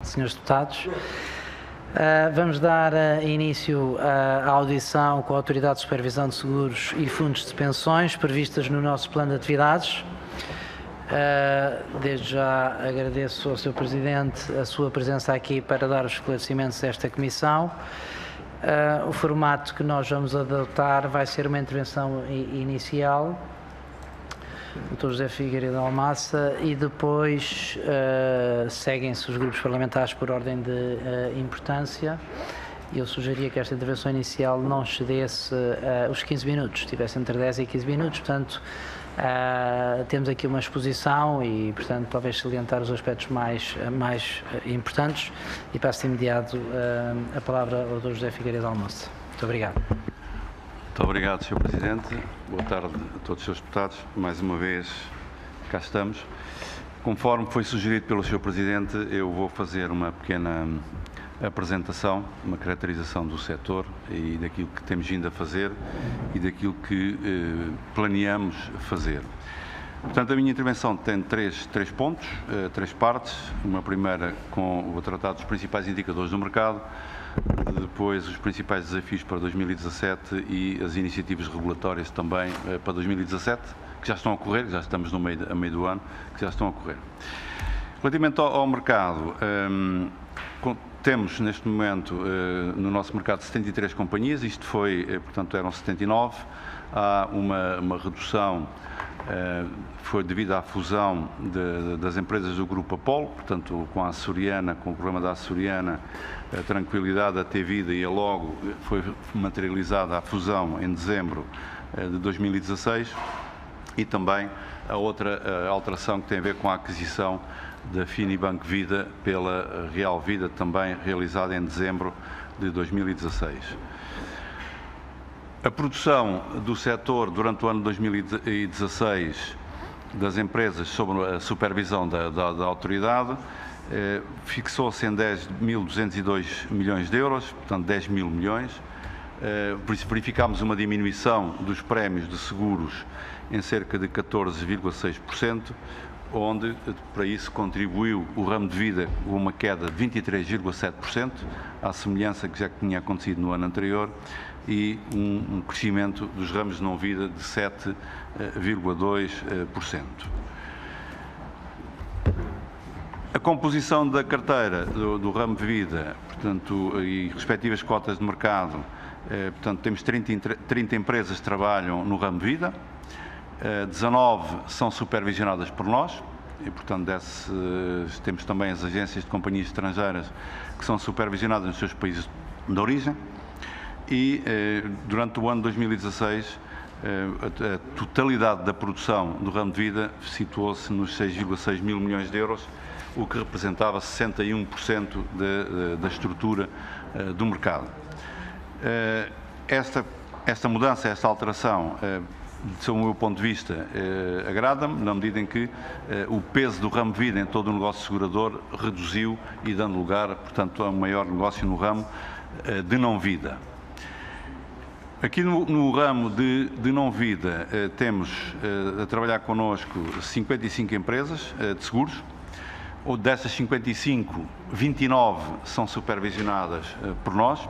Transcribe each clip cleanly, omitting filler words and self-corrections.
Senhores deputados, vamos dar início à audição com a Autoridade de Supervisão de Seguros e Fundos de Pensões previstas no nosso plano de atividades. Desde já agradeço ao Sr. Presidente a sua presença aqui para dar os esclarecimentos desta comissão. O formato que nós vamos adotar vai ser uma intervenção inicial do Dr. José Figueiredo Almassa e depois seguem-se os grupos parlamentares por ordem de importância. Eu sugeria que esta intervenção inicial não excedesse os 15 minutos, estivesse entre 10 e 15 minutos, portanto temos aqui uma exposição e, portanto, talvez salientar os aspectos mais importantes e passo de imediato a palavra ao Dr. José Figueiredo Almassa. Muito obrigado. Muito obrigado, Sr. Presidente. Boa tarde a todos os Srs. Deputados. Mais uma vez, cá estamos. Conforme foi sugerido pelo Sr. Presidente, eu vou fazer uma pequena apresentação, uma caracterização do setor e daquilo que temos vindo a fazer e daquilo que planeamos fazer. Portanto, a minha intervenção tem três pontos, três partes. Uma primeira vou tratar dos principais indicadores do mercado, depois os principais desafios para 2017 e as iniciativas regulatórias também para 2017, que já estão a ocorrer, já estamos a meio do ano, que já estão a ocorrer. Relativamente ao mercado, temos neste momento no nosso mercado 73 companhias, isto portanto eram 79, há uma redução, foi devido à fusão das empresas do Grupo Apollo, portanto com a Açoriana, com o programa da Açoriana, a Tranquilidade, a T-Vida e a Logo, foi materializada a fusão em dezembro de 2016 e também a outra alteração que tem a ver com a aquisição da Finibank Vida pela Real Vida, também realizada em dezembro de 2016. A produção do setor durante o ano de 2016 das empresas sob a supervisão da autoridade fixou-se em 10.202 milhões de euros, portanto 10 mil milhões. Por isso verificámos uma diminuição dos prémios de seguros em cerca de 14,6%, onde para isso contribuiu o ramo de vida com uma queda de 23,7%, à semelhança que já tinha acontecido no ano anterior, e um crescimento dos ramos de não-vida de 7,2%. A composição da carteira do ramo de vida, portanto, e respectivas cotas de mercado, portanto, temos 30 empresas que trabalham no ramo de vida, 19 são supervisionadas por nós, e, portanto, temos também as agências de companhias estrangeiras que são supervisionadas nos seus países de origem, e durante o ano 2016 a totalidade da produção do ramo de vida situou-se nos 6,6 mil milhões de euros, o que representava 61% da estrutura do mercado. Esta mudança, esta alteração, sob o meu ponto de vista, agrada-me, na medida em que o peso do ramo de vida em todo o negócio segurador reduziu e dando lugar, portanto, a um maior negócio no ramo de não-vida. Aqui no ramo de não-vida temos a trabalhar connosco 55 empresas de seguros. Dessas 55, 29 são supervisionadas por nós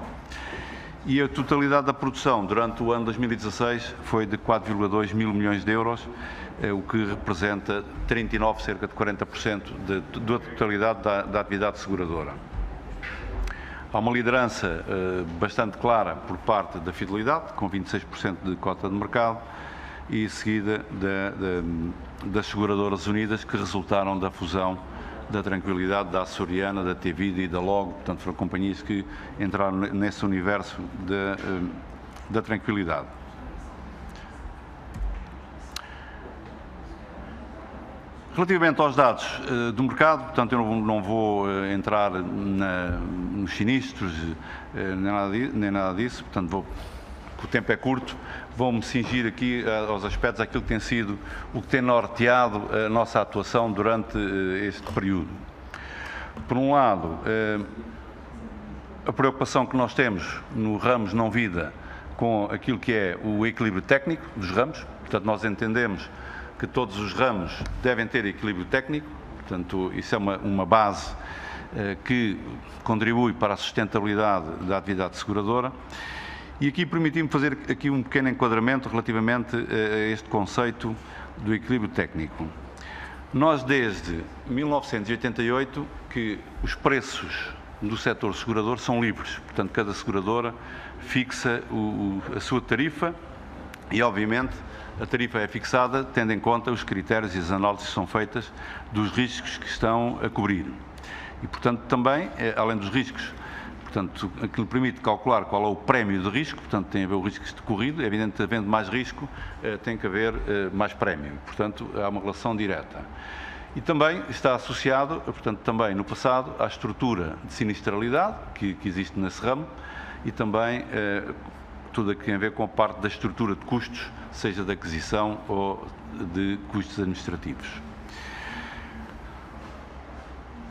e a totalidade da produção durante o ano 2016 foi de 4,2 mil milhões de euros, o que representa 39, cerca de 40% da totalidade da atividade seguradora. Há uma liderança bastante clara por parte da Fidelidade, com 26% de cota de mercado, e seguida das Seguradoras Unidas, que resultaram da fusão da Tranquilidade, da Açoriana, da T-Vida e da Logo, portanto foram companhias que entraram nesse universo da Tranquilidade. Relativamente aos dados do mercado, portanto eu não vou entrar nos sinistros, nem nada disso, portanto o tempo é curto, vou-me cingir aqui aos aspectos daquilo que tem sido o que tem norteado a nossa atuação durante este período. Por um lado, a preocupação que nós temos no ramos não-vida com aquilo que é o equilíbrio técnico dos ramos, portanto nós entendemos que todos os ramos devem ter equilíbrio técnico, portanto isso é uma base que contribui para a sustentabilidade da atividade seguradora. E aqui permiti-me fazer aqui um pequeno enquadramento relativamente a este conceito do equilíbrio técnico. Nós, desde 1988, que os preços do setor segurador são livres. Portanto, cada seguradora fixa a sua tarifa e, obviamente, a tarifa é fixada tendo em conta os critérios e as análises que são feitas dos riscos que estão a cobrir. E, portanto, também, além dos riscos, portanto, que lhe permite calcular qual é o prémio de risco, portanto, tem a ver o risco decorrido, é evidente que havendo mais risco, tem que haver mais prémio, portanto, há uma relação direta. E também está associado, portanto, também no passado, à estrutura de sinistralidade que existe nesse ramo e também tudo o que tem a ver com a parte da estrutura de custos, seja de aquisição ou de custos administrativos.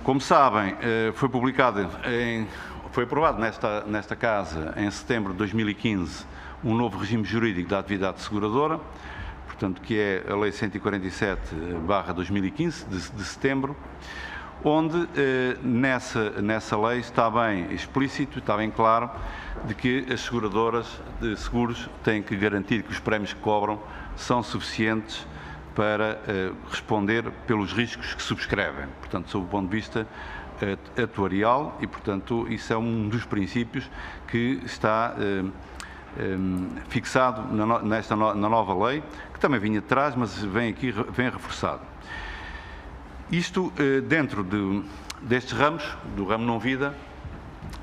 Como sabem, foi aprovado nesta Casa, em setembro de 2015, um novo regime jurídico da atividade seguradora, portanto, que é a Lei 147/2015, de setembro, onde nessa lei está bem explícito, está bem claro, de que as seguradoras de seguros têm que garantir que os prémios que cobram são suficientes para responder pelos riscos que subscrevem, portanto, sob o ponto de vista atuarial e, portanto, isso é um dos princípios que está fixado na nova lei, que também vinha de trás, mas vem reforçado. Isto dentro destes ramos, do ramo não-vida,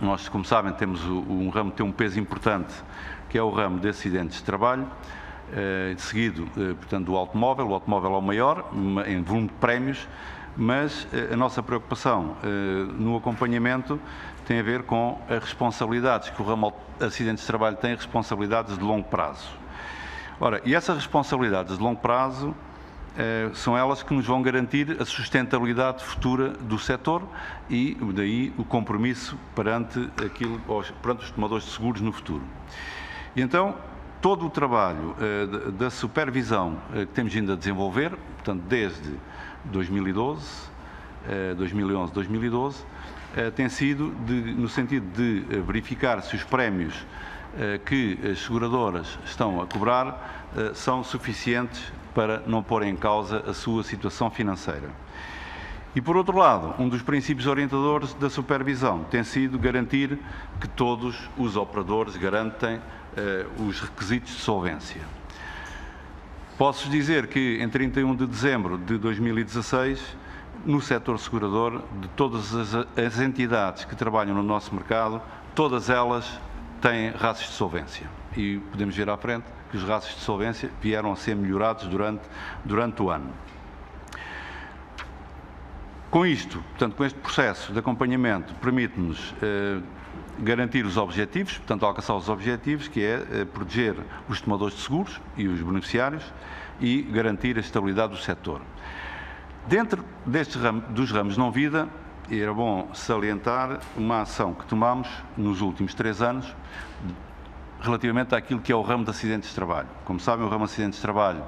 nós, como sabem, temos um ramo que tem um peso importante, que é o ramo de acidentes de trabalho, seguido, portanto, do automóvel. O automóvel é o maior, em volume de prémios, mas a nossa preocupação no acompanhamento tem a ver com as responsabilidades que o ramo de acidentes de trabalho tem, responsabilidades de longo prazo. Ora, e essas responsabilidades de longo prazo são elas que nos vão garantir a sustentabilidade futura do setor e daí o compromisso perante os tomadores de seguros no futuro. E então, todo o trabalho da supervisão que temos vindo a desenvolver, portanto, desde 2011, 2012, tem sido no sentido de verificar se os prémios que as seguradoras estão a cobrar são suficientes para não pôr em causa a sua situação financeira. E, por outro lado, um dos princípios orientadores da supervisão tem sido garantir que todos os operadores garantem os requisitos de solvência. Posso dizer que, em 31 de dezembro de 2016, no setor segurador, de todas as entidades que trabalham no nosso mercado, todas elas têm rácios de solvência. E podemos ver à frente que os rácios de solvência vieram a ser melhorados durante o ano. Com isto, portanto, com este processo de acompanhamento, permite-nos garantir os objetivos, portanto, alcançar os objetivos, que é proteger os tomadores de seguros e os beneficiários e garantir a estabilidade do setor. Dentro dos ramos não-vida, era bom salientar uma ação que tomamos nos últimos 3 anos relativamente àquilo que é o ramo de acidentes de trabalho. Como sabem, o ramo de acidentes de trabalho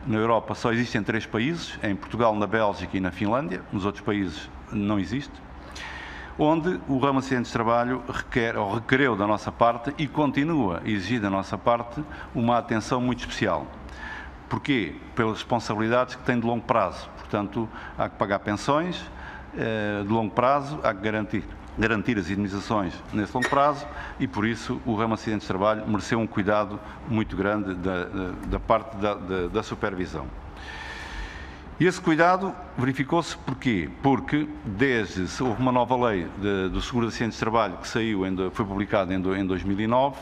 na Europa só existe em 3 países, em Portugal, na Bélgica e na Finlândia, nos outros países não existe, onde o ramo de acidentes de trabalho requereu da nossa parte e continua a exigir da nossa parte uma atenção muito especial. Porquê? Pelas responsabilidades que tem de longo prazo. Portanto, há que pagar pensões de longo prazo, há que garantir as indemnizações nesse longo prazo e, por isso, o ramo de acidentes de trabalho mereceu um cuidado muito grande da parte da supervisão. E esse cuidado verificou-se porquê? Porque houve uma nova lei do seguro de acidentes de trabalho que foi publicada em 2009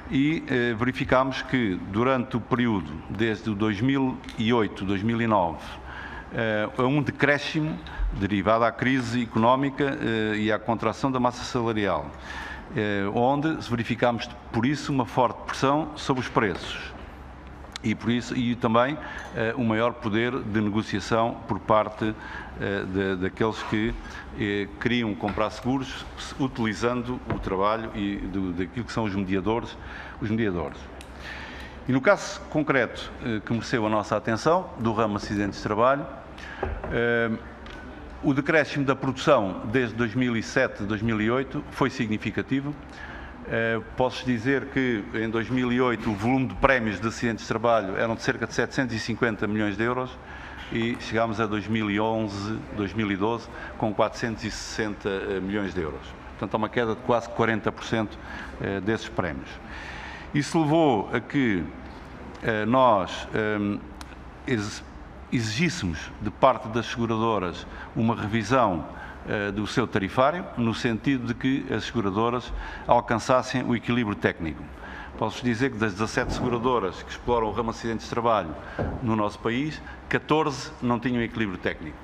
e verificámos que durante o período desde 2008, 2009, um decréscimo derivado à crise económica e à contração da massa salarial, onde verificámos por isso uma forte pressão sobre os preços e também um maior poder de negociação por parte daqueles que queriam comprar seguros utilizando o trabalho e daquilo que são os mediadores. E no caso concreto que mereceu a nossa atenção, do ramo de acidentes de trabalho, O decréscimo da produção desde 2007 a 2008 foi significativo. Posso dizer que em 2008 o volume de prémios de acidentes de trabalho eram de cerca de 750 milhões de euros e chegámos a 2011, 2012 com 460 milhões de euros. Portanto, há uma queda de quase 40% desses prémios. Isso levou a que nós exigíssemos de parte das seguradoras uma revisão do seu tarifário, no sentido de que as seguradoras alcançassem o equilíbrio técnico. Posso dizer que das 17 seguradoras que exploram o ramo de acidentes de trabalho no nosso país, 14 não tinham equilíbrio técnico.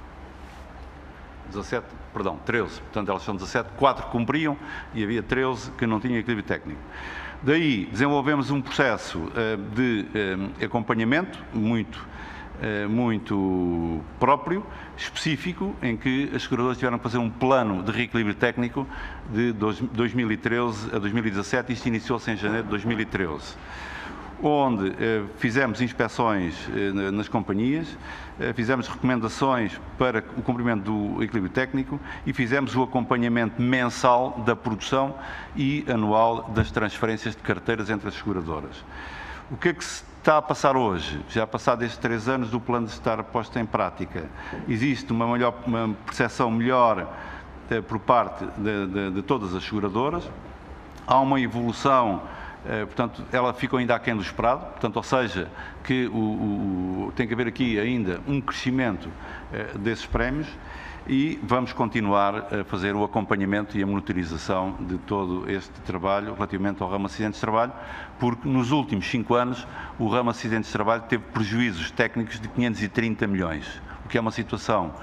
13, portanto elas são 17, 4 cumpriam e havia 13 que não tinham equilíbrio técnico. Daí desenvolvemos um processo de acompanhamento muito próprio, específico, em que as seguradoras tiveram que fazer um plano de reequilíbrio técnico de 2013 a 2017, isto iniciou-se em janeiro de 2013, onde fizemos inspeções nas companhias, fizemos recomendações para o cumprimento do equilíbrio técnico e fizemos o acompanhamento mensal da produção e anual das transferências de carteiras entre as seguradoras. O que é que se está a passar hoje? Já passado estes 3 anos do plano de estar posto em prática, existe uma percepção melhor por parte de todas as seguradoras, há uma evolução, portanto, ela ficou ainda aquém do esperado, portanto, ou seja, que tem que haver aqui ainda um crescimento desses prémios e vamos continuar a fazer o acompanhamento e a monitorização de todo este trabalho relativamente ao ramo de acidentes de trabalho, porque nos últimos 5 anos o ramo de acidentes de trabalho teve prejuízos técnicos de 530 milhões, o que é uma situação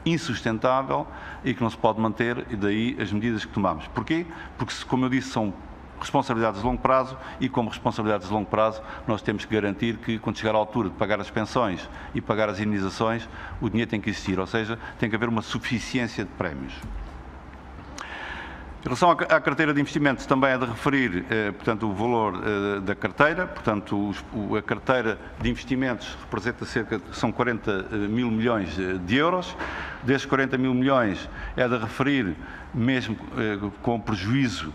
insustentável e que não se pode manter, e daí as medidas que tomamos. Porquê? Porque, como eu disse, são responsabilidades de longo prazo e, como responsabilidades de longo prazo, nós temos que garantir que, quando chegar à altura de pagar as pensões e pagar as indenizações, o dinheiro tem que existir, ou seja, tem que haver uma suficiência de prémios. Em relação à carteira de investimentos, também é de referir, portanto, o valor da carteira. Portanto, a carteira de investimentos representa são 40 mil milhões de euros. Destes 40 mil milhões é de referir, mesmo com prejuízo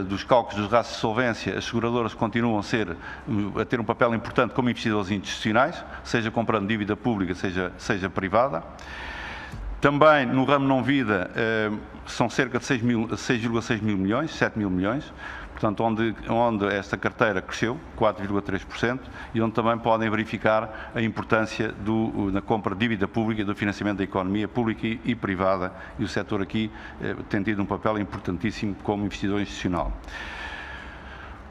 dos cálculos dos rastros de solvência, as seguradoras continuam a ter um papel importante como investidores institucionais, seja comprando dívida pública, seja privada. Também no ramo não vida são cerca de 6,6 mil milhões, 7 mil milhões, portanto, onde esta carteira cresceu 4,3% e onde também podem verificar a importância na compra de dívida pública e do financiamento da economia pública e privada, e o setor aqui tem tido um papel importantíssimo como investidor institucional.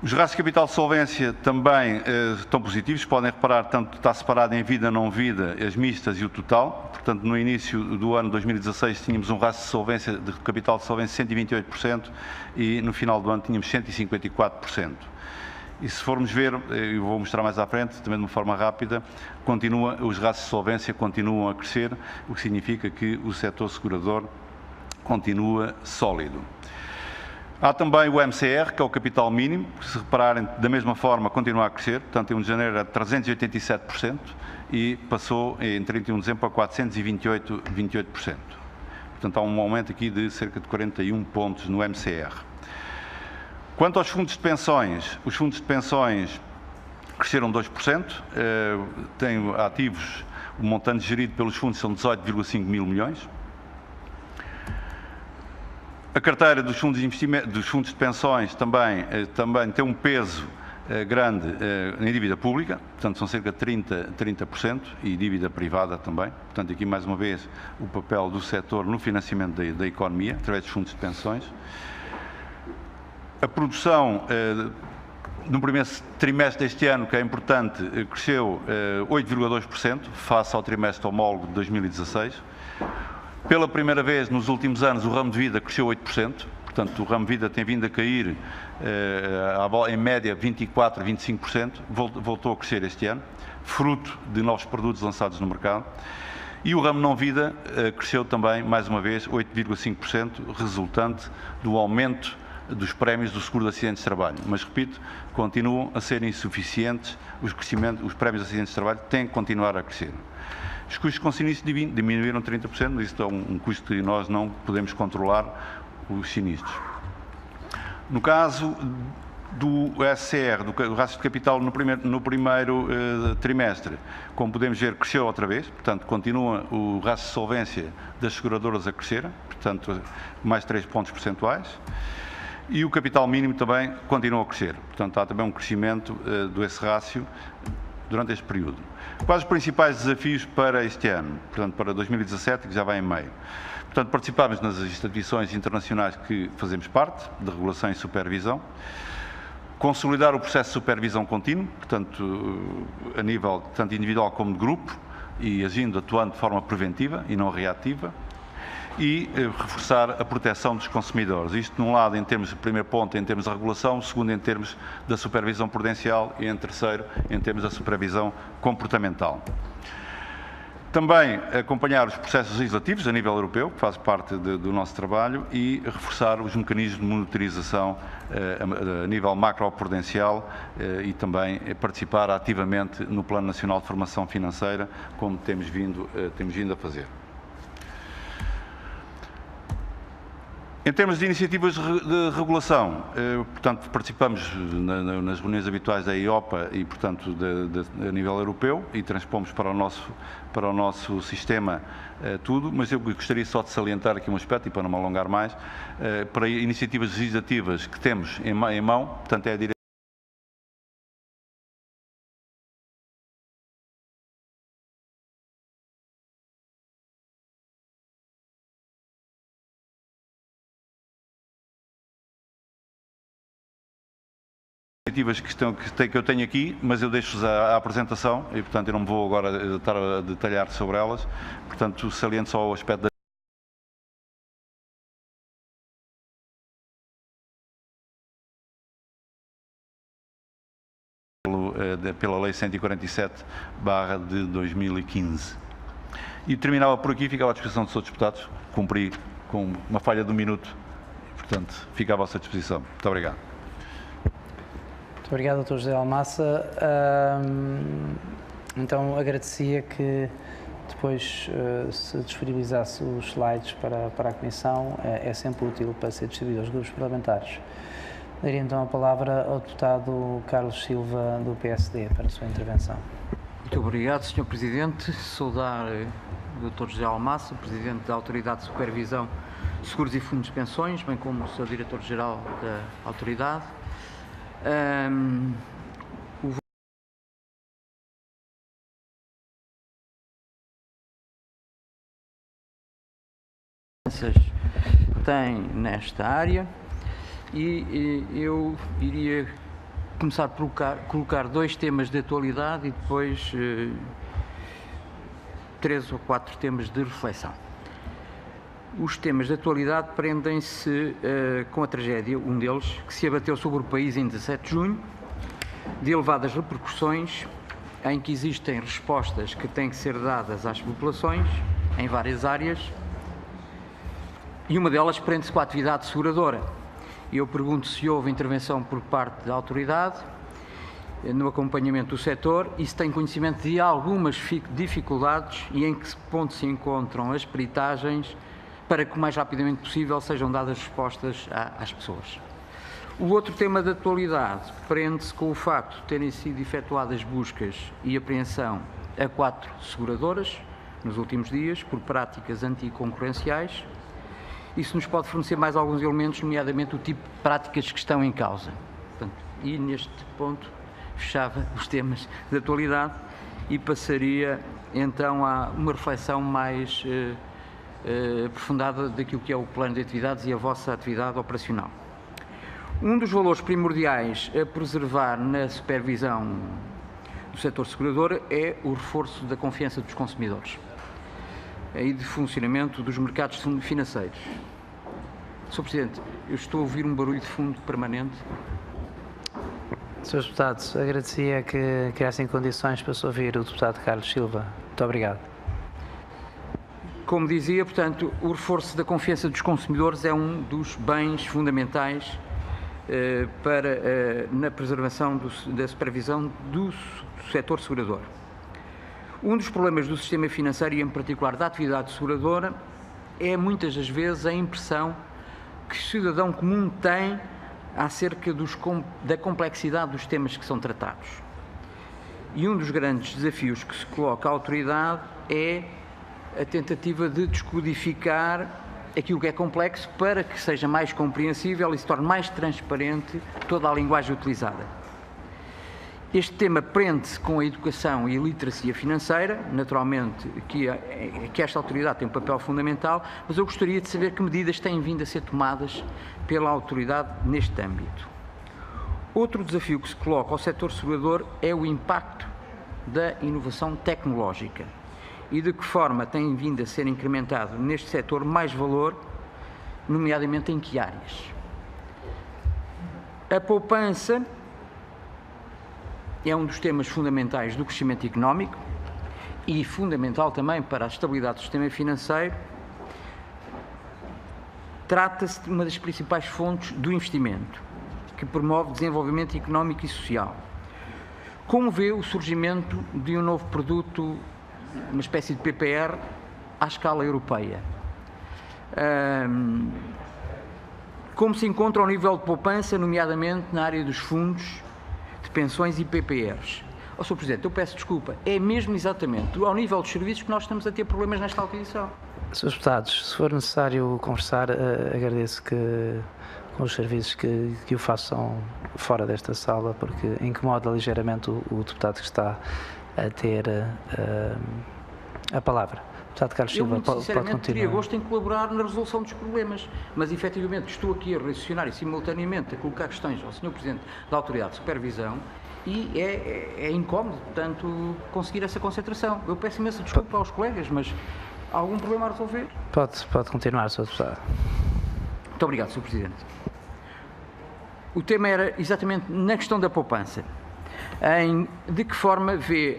Os rastros de capital de solvência também estão positivos, podem reparar, tanto está separado em vida, não vida, as mistas e o total. Portanto, no início do ano 2016 tínhamos um rastro de solvência, de capital de solvência de 128% e no final do ano tínhamos 154%. E se formos ver, eu vou mostrar mais à frente, também de uma forma rápida, os rastros de solvência continuam a crescer, o que significa que o setor segurador continua sólido. Há também o MCR, que é o capital mínimo, que, se repararem, da mesma forma continua a crescer, portanto, em 1 de janeiro era 387% e passou em 31 de dezembro para 428%. Portanto, há um aumento aqui de cerca de 41 pontos no MCR. Quanto aos fundos de pensões, os fundos de pensões cresceram 2%, têm ativos, o montante gerido pelos fundos são 18,5 mil milhões. A carteira dos fundos de investimento, dos fundos de pensões também tem um peso grande em dívida pública, portanto são cerca de 30% e dívida privada também. Portanto, aqui mais uma vez o papel do setor no financiamento da economia, através dos fundos de pensões. A produção no primeiro trimestre deste ano, que é importante, cresceu 8,2% face ao trimestre homólogo de 2016. Pela primeira vez nos últimos anos o ramo de vida cresceu 8%, portanto o ramo de vida tem vindo a cair em média 24%, 25%, voltou a crescer este ano, fruto de novos produtos lançados no mercado. E o ramo não vida cresceu também, mais uma vez, 8,5%, resultante do aumento dos prémios do seguro de acidentes de trabalho. Mas, repito, continuam a ser insuficientes os prémios de acidentes de trabalho, têm que continuar a crescer. Os custos com sinistro diminuíram 30%, mas isso é um custo que nós não podemos controlar, os sinistros. No caso do SCR, do rácio de capital no primeiro trimestre, como podemos ver, cresceu outra vez, portanto, continua o rácio de solvência das seguradoras a crescer, portanto, mais 3 pontos percentuais, e o capital mínimo também continua a crescer, portanto, há também um crescimento desse rácio durante este período. Quais os principais desafios para este ano, portanto, para 2017, que já vai em meio? Portanto, participamos nas instituições internacionais que fazemos parte, de regulação e supervisão, consolidar o processo de supervisão contínuo, portanto, a nível tanto individual como de grupo, e atuando de forma preventiva e não reativa, e reforçar a proteção dos consumidores. Isto, num lado, em termos de primeiro ponto, em termos de regulação, segundo, em termos da supervisão prudencial e, em terceiro, em termos da supervisão comportamental. Também acompanhar os processos legislativos a nível europeu, que faz parte do nosso trabalho, e reforçar os mecanismos de monitorização a nível macroprudencial e também participar ativamente no Plano Nacional de Formação Financeira, como temos vindo a fazer. Em termos de iniciativas de regulação, portanto, participamos nas reuniões habituais da EIOPA e, portanto, a nível europeu e transpomos para o nosso sistema tudo, mas eu gostaria só de salientar aqui um aspecto, e para não me alongar mais, para iniciativas legislativas que temos em mão, portanto, é a diretiva que eu tenho aqui, mas eu deixo-vos a apresentação e, portanto, eu não vou agora estar a detalhar sobre elas. Portanto, saliento só o aspecto pela Lei 147/2015. E terminava por aqui, ficava à disposição dos outros deputados. Cumpri com uma falha de um minuto, portanto, fica à vossa disposição. Muito obrigado. Muito obrigado, Dr. José Almassa. Então, agradecia que depois se disponibilizasse os slides para a Comissão. É sempre útil para ser distribuído aos grupos parlamentares. Daria então a palavra ao deputado Carlos Silva, do PSD, para a sua intervenção. Muito obrigado, Sr. Presidente. Saudar o Dr. José Almassa, Presidente da Autoridade de Supervisão de Seguros e Fundos de Pensões, bem como o Sr. Diretor-Geral da Autoridade. Tem nesta área e eu iria começar por colocar dois temas de atualidade e depois 3 ou 4 temas de reflexão. Os temas de atualidade prendem-se com a tragédia, um deles, que se abateu sobre o país em 17 de junho, de elevadas repercussões, em que existem respostas que têm que ser dadas às populações, em várias áreas, e uma delas prende-se com a atividade seguradora. Eu pergunto se houve intervenção por parte da autoridade no acompanhamento do setor e se tem conhecimento de algumas dificuldades e em que ponto se encontram as peritagens para que o mais rapidamente possível sejam dadas respostas às pessoas. O outro tema de atualidade prende-se com o facto de terem sido efetuadas buscas e apreensão a 4 seguradoras nos últimos dias por práticas anticoncorrenciais. Isso nos pode fornecer mais alguns elementos, nomeadamente o tipo de práticas que estão em causa. Portanto, e neste ponto fechava os temas de atualidade e passaria então a uma reflexão mais aprofundada daquilo que é o plano de atividades e a vossa atividade operacional. Um dos valores primordiais a preservar na supervisão do setor segurador é o reforço da confiança dos consumidores e de funcionamento dos mercados financeiros. Sr. Presidente, eu estou a ouvir um barulho de fundo permanente. Srs. Deputados, agradecia que criassem condições para se ouvir o deputado Carlos Silva. Muito obrigado. Como dizia, portanto, o reforço da confiança dos consumidores é um dos bens fundamentais na preservação da supervisão do setor segurador. Um dos problemas do sistema financeiro, e em particular da atividade seguradora, é muitas das vezes a impressão que o cidadão comum tem acerca da complexidade dos temas que são tratados. E um dos grandes desafios que se coloca à autoridade é a tentativa de descodificar aquilo que é complexo para que seja mais compreensível e se torne mais transparente toda a linguagem utilizada. Este tema prende-se com a educação e a literacia financeira, naturalmente que esta autoridade tem um papel fundamental, mas eu gostaria de saber que medidas têm vindo a ser tomadas pela autoridade neste âmbito. Outro desafio que se coloca ao setor segurador é o impacto da inovação tecnológica e de que forma tem vindo a ser incrementado neste setor mais valor, nomeadamente em que áreas. A poupança é um dos temas fundamentais do crescimento económico e fundamental também para a estabilidade do sistema financeiro. Trata-se de uma das principais fontes do investimento, que promove desenvolvimento económico e social. Como vê o surgimento de um novo produto, uma espécie de PPR, à escala europeia? Como se encontra o nível de poupança, nomeadamente na área dos fundos de pensões e PPRs? Sr. Presidente, eu peço desculpa, é mesmo exatamente ao nível dos serviços que nós estamos a ter problemas nesta autorização. Srs. Deputados, se for necessário conversar, agradeço que com os serviços que o façam fora desta sala, porque incomoda ligeiramente o deputado que está a ter a palavra. Deputado Carlos Silva, pode continuar. Teria gosto em colaborar na resolução dos problemas, mas efetivamente estou aqui a raciocinar e simultaneamente a colocar questões ao Sr. Presidente da Autoridade de Supervisão e é incómodo, portanto, conseguir essa concentração. Eu peço imensa desculpa aos colegas, mas há algum problema a resolver? Pode continuar, Sr. Deputado. Muito obrigado, Sr. Presidente. O tema era exatamente na questão da poupança. De que forma vê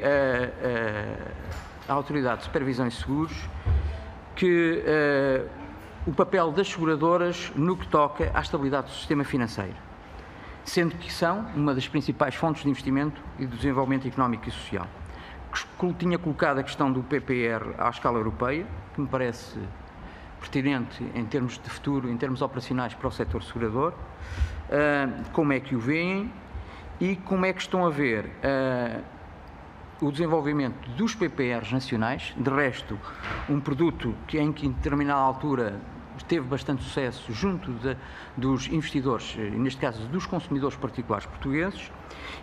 a Autoridade de Supervisão e Seguros que o papel das seguradoras no que toca à estabilidade do sistema financeiro, sendo que são uma das principais fontes de investimento e de desenvolvimento económico e social. Tinha colocado a questão do PPR à escala europeia, que me parece pertinente em termos de futuro, em termos operacionais para o setor segurador. Como é que o veem e como é que estão a ver o desenvolvimento dos PPRs nacionais? De resto, um produto em que em determinada altura teve bastante sucesso junto dos investidores, neste caso dos consumidores particulares portugueses,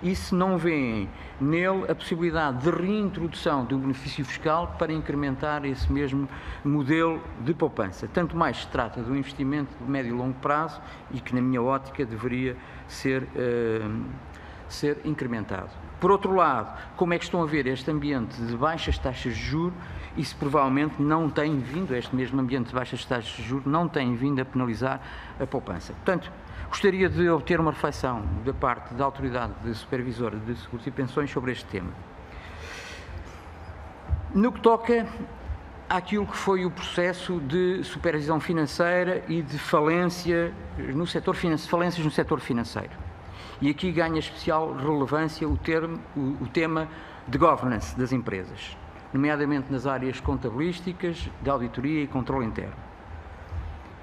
e se não veem nele a possibilidade de reintrodução do benefício fiscal para incrementar esse mesmo modelo de poupança. Tanto mais se trata de um investimento de médio e longo prazo e que, na minha ótica, deveria ser incrementado. Por outro lado, como é que estão a ver este ambiente de baixas taxas de juros e se provavelmente não tem vindo, este mesmo ambiente de baixas taxas de juros, não tem vindo a penalizar a poupança? Portanto, gostaria de obter uma reflexão da parte da Autoridade Supervisora de Seguros e Pensões sobre este tema. No que toca àquilo que foi o processo de supervisão financeira e de falências no setor financeiro. E aqui ganha especial relevância o tema de governance das empresas, nomeadamente nas áreas contabilísticas, de auditoria e controle interno.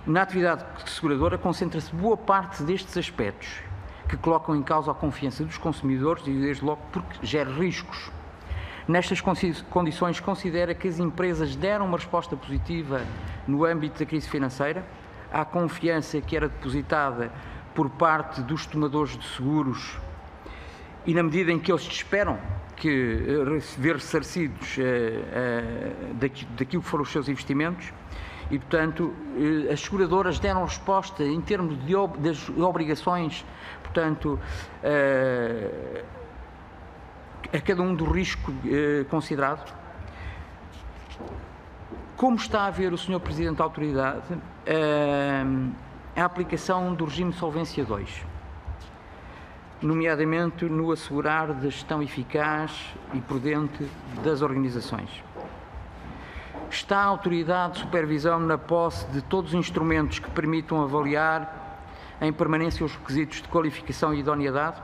Na atividade seguradora concentra-se boa parte destes aspectos que colocam em causa a confiança dos consumidores e, desde logo, porque gera riscos. Nestas condições, considera que as empresas deram uma resposta positiva no âmbito da crise financeira à confiança que era depositada por parte dos tomadores de seguros e na medida em que eles esperam ver ressarcidos daquilo que foram os seus investimentos e, portanto, as seguradoras deram resposta em termos das obrigações, portanto, a cada um do risco considerado. Como está a ver o Sr. Presidente da Autoridade a aplicação do regime de Solvência 2, nomeadamente no assegurar da gestão eficaz e prudente das organizações? Está a Autoridade de Supervisão na posse de todos os instrumentos que permitam avaliar em permanência os requisitos de qualificação e idoneidade,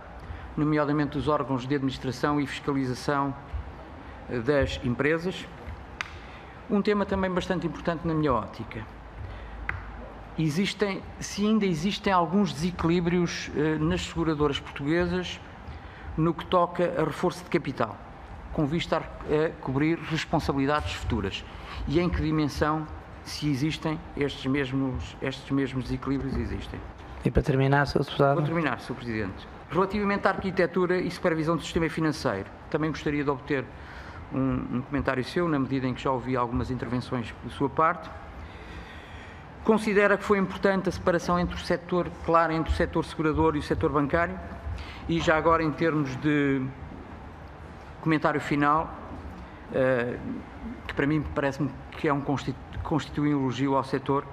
nomeadamente os órgãos de administração e fiscalização das empresas. Um tema também bastante importante na minha ótica. Se ainda existem alguns desequilíbrios nas seguradoras portuguesas no que toca a reforço de capital, com vista a cobrir responsabilidades futuras. E em que dimensão, se existem estes mesmos desequilíbrios, existem. E para terminar, Sr. Deputado? Vou terminar, Sr. Presidente. Relativamente à arquitetura e supervisão do sistema financeiro, também gostaria de obter um comentário seu, na medida em que já ouvi algumas intervenções da sua parte. Considera que foi importante a separação entre o setor, clara, entre o setor segurador e o setor bancário? E já agora, em termos de comentário final, que para mim parece-me que constitui um elogio ao setor,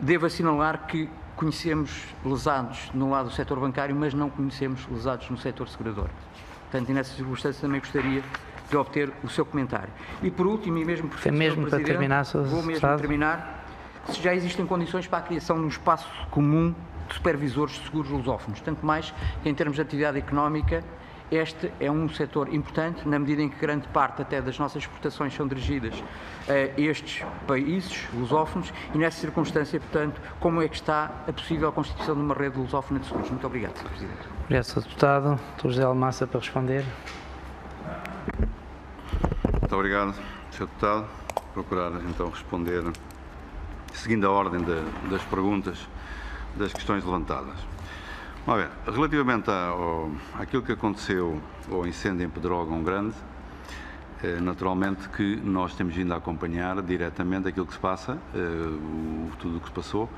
devo assinalar que conhecemos lesados no lado do setor bancário, mas não conhecemos lesados no setor segurador. Portanto, e nessa circunstância também gostaria de obter o seu comentário. E por último, e mesmo por fim, mesmo para terminar, vou mesmo terminar, se já existem condições para a criação de um espaço comum de supervisores de seguros lusófonos, tanto mais que em termos de atividade económica, este é um setor importante, na medida em que grande parte até das nossas exportações são dirigidas a estes países lusófonos, e nessa circunstância, portanto, como é que está a possível constituição de uma rede lusófona de seguros? Muito obrigado, Sr. Presidente. Obrigado, Sr. Deputado. Dr. José Almassa, para responder. Muito obrigado, Sr. Deputado. Procurar, então, responder, seguindo a ordem das perguntas, das questões levantadas. Vamos ver, relativamente àquilo que aconteceu ao incêndio em Pedrógão Grande, naturalmente que nós temos vindo a acompanhar diretamente aquilo que se passa, tudo o que se passou,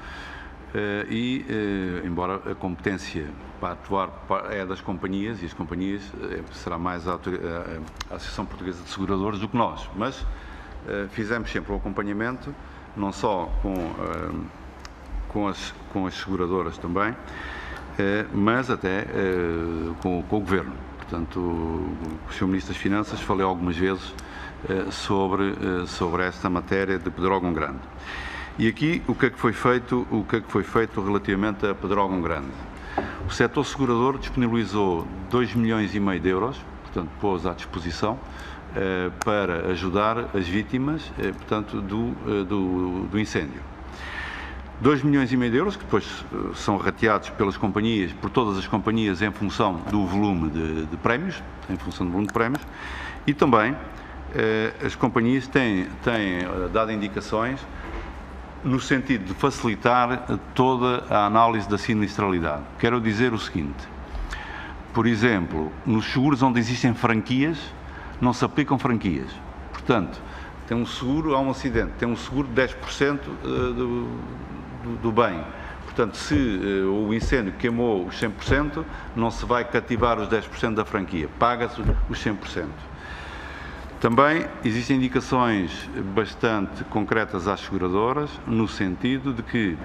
embora a competência para atuar é das companhias, e as companhias será mais a Associação Portuguesa de Seguradores do que nós, mas fizemos sempre o acompanhamento, não só com as seguradoras também, mas até com o Governo. Portanto, o Sr. Ministro das Finanças falei algumas vezes sobre esta matéria de Pedrógão Grande. E aqui, o que é que foi feito relativamente a Pedrógão Grande? O setor segurador disponibilizou 2,5 milhões de euros, portanto, pôs à disposição para ajudar as vítimas, portanto, do incêndio. 2,5 milhões de euros, que depois são rateados pelas companhias, por todas as companhias, em função do volume de prémios, e também as companhias têm dado indicações no sentido de facilitar toda a análise da sinistralidade. Quero dizer o seguinte: por exemplo, nos seguros onde existem franquias, não se aplicam franquias. Portanto, tem um seguro, há um acidente, tem um seguro de 10% do bem. Portanto, se o incêndio queimou os 100%, não se vai cativar os 10% da franquia, paga-se os 100%. Também existem indicações bastante concretas às seguradoras, no sentido de que,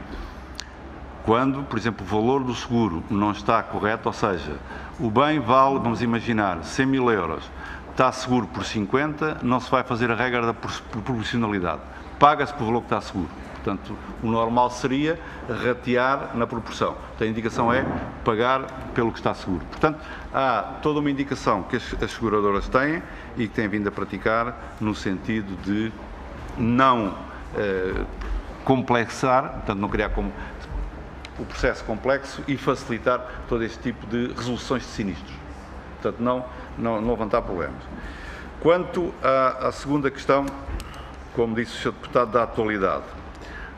quando, por exemplo, o valor do seguro não está correto, ou seja, o bem vale, vamos imaginar, 100 mil euros, está seguro por 50, não se vai fazer a regra da proporcionalidade, paga-se pelo valor que está seguro. Portanto, o normal seria ratear na proporção. Então, a indicação é pagar pelo que está seguro. Portanto, há toda uma indicação que as seguradoras têm e que têm vindo a praticar no sentido de não complexar, portanto, não criar o processo complexo e facilitar todo este tipo de resoluções de sinistros. Portanto, não levantar problemas. Quanto à segunda questão, como disse o Sr. Deputado, da atualidade,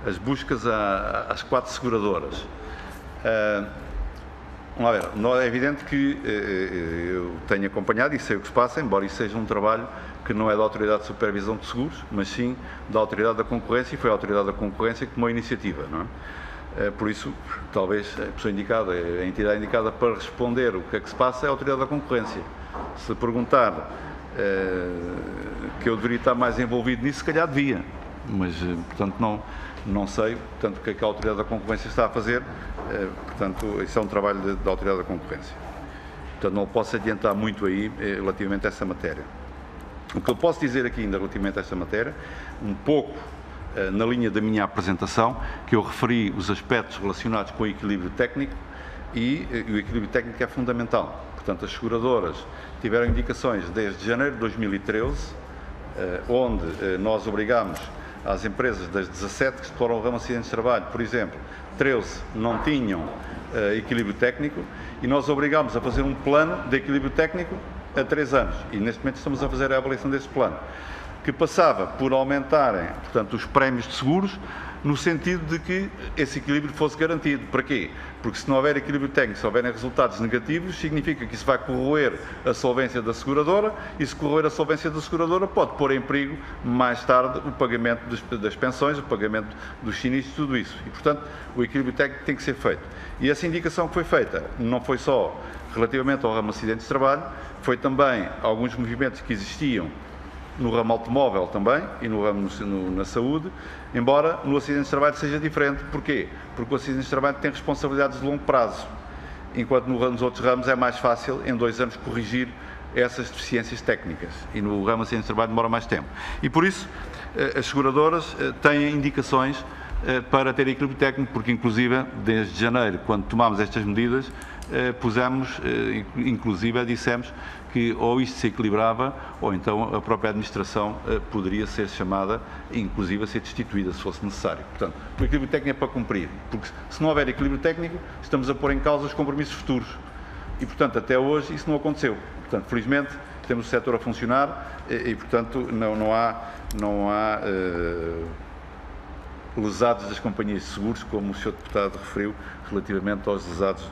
as buscas às 4 seguradoras. É evidente que eu tenho acompanhado e sei o que se passa, embora isso seja um trabalho que não é da Autoridade de Supervisão de Seguros, mas sim da Autoridade da Concorrência, e foi a Autoridade da Concorrência que tomou a iniciativa, não é? Por isso, talvez a pessoa indicada, a entidade indicada para responder o que é que se passa é a Autoridade da Concorrência. Se perguntar que eu deveria estar mais envolvido nisso, se calhar devia, mas, portanto, não sei, portanto, o que é que a Autoridade da Concorrência está a fazer, portanto, isso é um trabalho da Autoridade da Concorrência. Portanto, não posso adiantar muito aí relativamente a essa matéria. O que eu posso dizer aqui ainda relativamente a esta matéria, um pouco na linha da minha apresentação, que eu referi os aspectos relacionados com o equilíbrio técnico, e o equilíbrio técnico é fundamental. Portanto, as seguradoras tiveram indicações desde janeiro de 2013, onde nós obrigámos às empresas das 17 que exploram o ramo de acidentes de trabalho, por exemplo, 13 não tinham equilíbrio técnico, e nós obrigámos a fazer um plano de equilíbrio técnico a 3 anos. E neste momento estamos a fazer a avaliação desse plano, que passava por aumentarem, portanto, os prémios de seguros, no sentido de que esse equilíbrio fosse garantido. Para quê? Porque se não houver equilíbrio técnico, se houverem resultados negativos, significa que isso vai corroer a solvência da seguradora, e se corroer a solvência da seguradora pode pôr em perigo, mais tarde, o pagamento das pensões, o pagamento dos sinistros, tudo isso. E, portanto, o equilíbrio técnico tem que ser feito. E essa indicação que foi feita não foi só relativamente ao ramo de acidentes de trabalho, foi também alguns movimentos que existiam no ramo automóvel também e no ramo na saúde, embora no acidente de trabalho seja diferente. Porquê? Porque o acidente de trabalho tem responsabilidades de longo prazo, enquanto nos outros ramos é mais fácil, em 2 anos, corrigir essas deficiências técnicas, e no ramo de acidente de trabalho demora mais tempo. E por isso, as seguradoras têm indicações para ter equilíbrio técnico, porque inclusive, desde janeiro, quando tomámos estas medidas, inclusive dissemos que ou isto se equilibrava, ou então a própria administração poderia ser chamada, inclusive a ser destituída, se fosse necessário. Portanto, o equilíbrio técnico é para cumprir, porque se não houver equilíbrio técnico, estamos a pôr em causa os compromissos futuros. E, portanto, até hoje isso não aconteceu. Portanto, felizmente, temos o setor a funcionar e portanto, não há lesados das companhias de seguros, como o Sr. Deputado referiu, relativamente aos lesados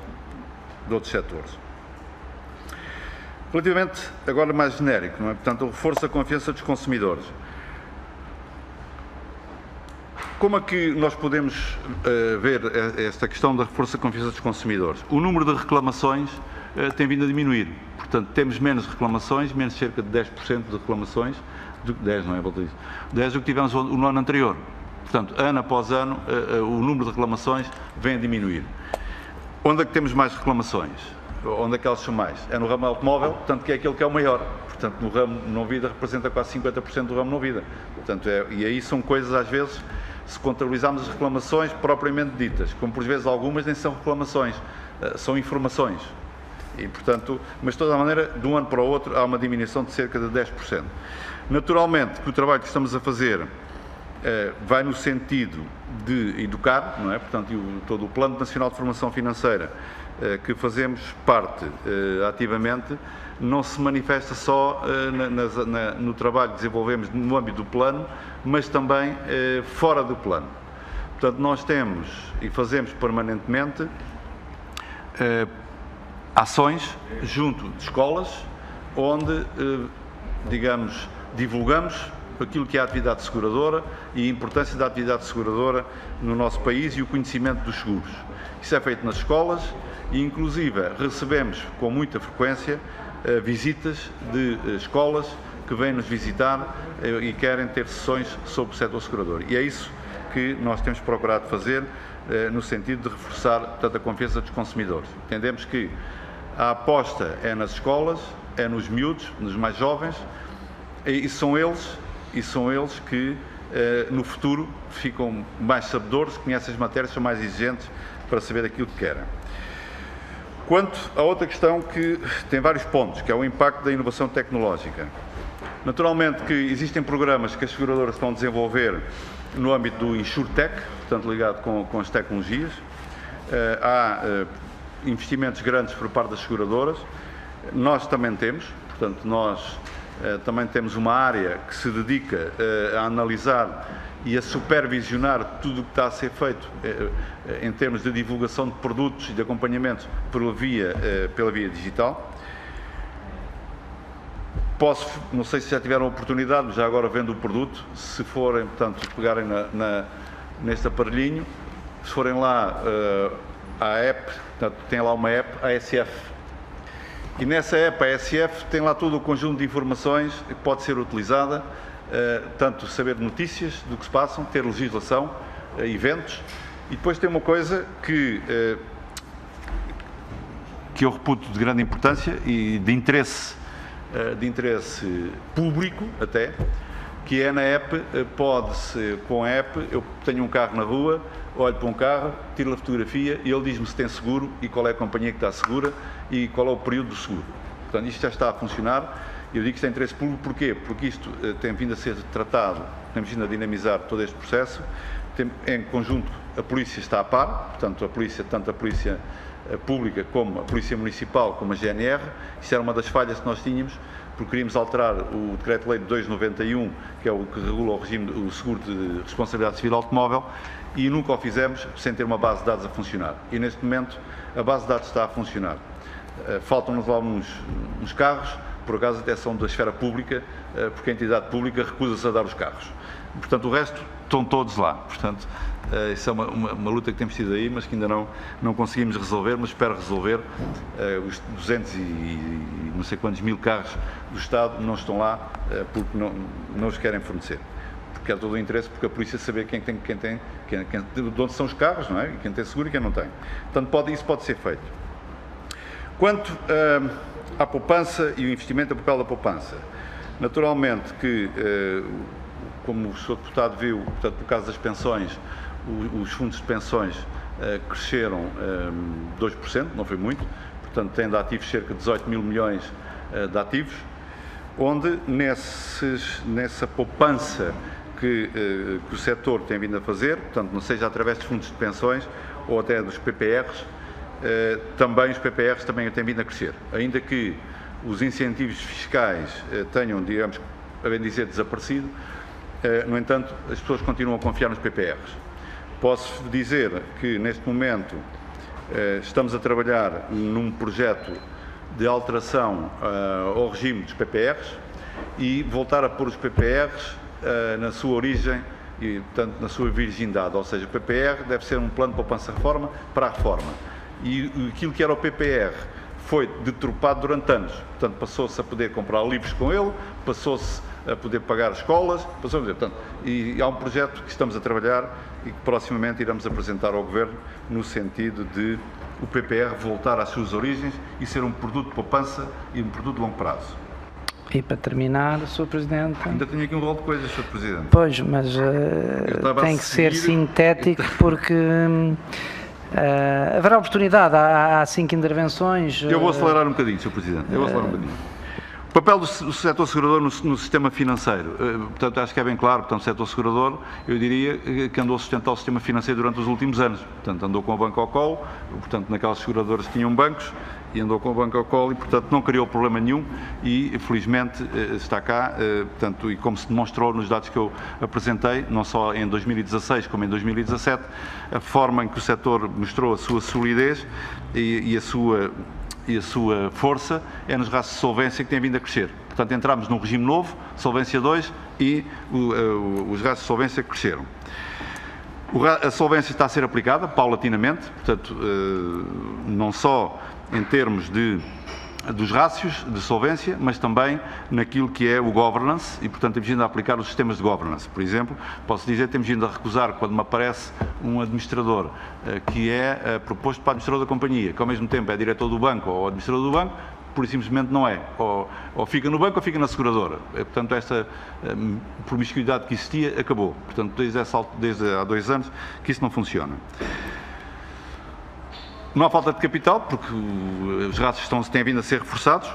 de outros setores. Relativamente, agora mais genérico, não é? Portanto, o reforço da confiança dos consumidores. Como é que nós podemos ver esta questão da reforço da confiança dos consumidores? O número de reclamações tem vindo a diminuir. Portanto, temos menos reclamações, menos cerca de 10% de reclamações, 10 não é, volta disso, 10 do que tivemos no ano anterior. Portanto, ano após ano, o número de reclamações vem a diminuir. Onde é que temos mais reclamações? Onde é que elas são mais? É no ramo automóvel, portanto, que é aquele que é o maior. Portanto, no ramo não vida representa quase 50% do ramo não vida. Portanto, e aí são coisas, às vezes, se contabilizarmos as reclamações propriamente ditas, como por vezes algumas nem são reclamações, são informações. E, portanto, mas de toda a maneira, de um ano para o outro, há uma diminuição de cerca de 10%. Naturalmente, que o trabalho que estamos a fazer vai no sentido de educar, não é? Portanto, todo o Plano Nacional de Formação Financeira que fazemos parte ativamente, não se manifesta só no trabalho que desenvolvemos no âmbito do plano, mas também fora do plano. Portanto, nós temos e fazemos permanentemente ações junto de escolas, onde, digamos, divulgamos aquilo que é a atividade seguradora e a importância da atividade seguradora no nosso país e o conhecimento dos seguros. Isso é feito nas escolas e, inclusive, recebemos com muita frequência visitas de escolas que vêm nos visitar e querem ter sessões sobre o setor segurador. E é isso que nós temos procurado fazer no sentido de reforçar, portanto, a confiança dos consumidores. Entendemos que a aposta é nas escolas, é nos miúdos, nos mais jovens, e são eles que no futuro ficam mais sabedores, conhecem as matérias, são mais exigentes para saber aquilo que querem. Quanto a outra questão que tem vários pontos, que é o impacto da inovação tecnológica. Naturalmente que existem programas que as seguradoras estão a desenvolver no âmbito do InsurTech, portanto ligado com as tecnologias. Há investimentos grandes por parte das seguradoras. Nós também temos, portanto nós também temos uma área que se dedica a analisar e a supervisionar tudo o que está a ser feito em termos de divulgação de produtos e de acompanhamento pela via digital. Não sei se já tiveram a oportunidade, mas já agora vendo o produto, se forem, portanto, pegarem neste aparelhinho, se forem lá à app, portanto, tem lá uma app, a ASF. E nessa app, a ASF, tem lá todo o conjunto de informações que pode ser utilizada, tanto saber notícias do que se passam, ter legislação, eventos, e depois tem uma coisa que eu reputo de grande importância e de interesse público até, que é na app, pode-se, com a app, eu tenho um carro na rua, olho para um carro, tiro a fotografia e ele diz-me se tem seguro e qual é a companhia que está segura e qual é o período do seguro. Portanto, isto já está a funcionar. Eu digo que isto é interesse público, porquê? Porque isto tem vindo a ser tratado, temos vindo a dinamizar todo este processo. Em conjunto, a polícia está a par, portanto, tanto a polícia pública como a polícia municipal, como a GNR. Isso era uma das falhas que nós tínhamos, porque queríamos alterar o Decreto-Lei de 291, que é o que regula o regime, o seguro de responsabilidade civil automóvel, e nunca o fizemos sem ter uma base de dados a funcionar. E neste momento a base de dados está a funcionar. Faltam-nos lá uns carros, por acaso até são da esfera pública, porque a entidade pública recusa-se a dar os carros. Portanto, o resto estão todos lá. Portanto, isso é uma luta que temos tido aí, mas que ainda não conseguimos resolver, mas espero resolver. Os 200 e não sei quantos mil carros do Estado não estão lá porque não os querem fornecer. Porque é todo o interesse, porque a polícia saber de onde são os carros, não é? Quem tem seguro e quem não tem. Portanto, isso pode ser feito. Quanto à poupança e o investimento, o papel da poupança, naturalmente que, como o Sr. Deputado viu, portanto, por causa das pensões, os fundos de pensões cresceram 2%, não foi muito, portanto, tem de ativos cerca de 18 mil milhões de ativos, onde nessa poupança que o setor tem vindo a fazer, portanto, não seja através dos fundos de pensões ou até dos PPRs, também os PPRs também têm vindo a crescer, ainda que os incentivos fiscais tenham, digamos, a bem dizer, desaparecido. No entanto, as pessoas continuam a confiar nos PPRs. Posso dizer que, neste momento, estamos a trabalhar num projeto de alteração ao regime dos PPRs e voltar a pôr os PPRs na sua origem e, portanto, na sua virgindade. Ou seja, o PPR deve ser um plano de poupança-reforma para a reforma. E aquilo que era o PPR foi deturpado durante anos. Portanto, passou-se a poder comprar livros com ele, passou-se a poder pagar escolas, e há um projeto que estamos a trabalhar e que proximamente iremos apresentar ao Governo no sentido de o PPR voltar às suas origens e ser um produto de poupança e um produto de longo prazo. E para terminar, Sr. Presidente... Ainda tenho aqui um rol de coisas, Sr. Presidente. Pois, mas tem que ser sintético porque... haverá oportunidade, há 5 intervenções... Eu vou acelerar um bocadinho, Sr. Presidente, O papel do setor segurador no sistema financeiro, portanto, acho que é bem claro, portanto, o setor segurador, eu diria que andou a sustentar o sistema financeiro durante os últimos anos, portanto, andou com a banca ao colo, portanto, naquelas seguradoras que tinham bancos, e andou com a banca ao colo e, portanto, não criou problema nenhum e, felizmente, está cá, portanto, e como se demonstrou nos dados que eu apresentei, não só em 2016 como em 2017, a forma em que o setor mostrou a sua solidez e a sua força é nos rastros de solvência que tem vindo a crescer. Portanto, entramos num regime novo, Solvência 2, e os rastros de solvência cresceram. A solvência está a ser aplicada paulatinamente, portanto, não só em termos dos rácios de solvência, mas também naquilo que é o governance e, portanto, temos vindo a aplicar os sistemas de governance. Por exemplo, posso dizer que temos vindo a recusar quando me aparece um administrador que é proposto para administrador da companhia, que ao mesmo tempo é diretor do banco ou administrador do banco, pura e simplesmente não é. Ou fica no banco ou fica na seguradora. Portanto, esta promiscuidade que existia acabou. Portanto, desde há 2 anos que isso não funciona. Não há falta de capital, porque os rastros têm vindo a ser reforçados.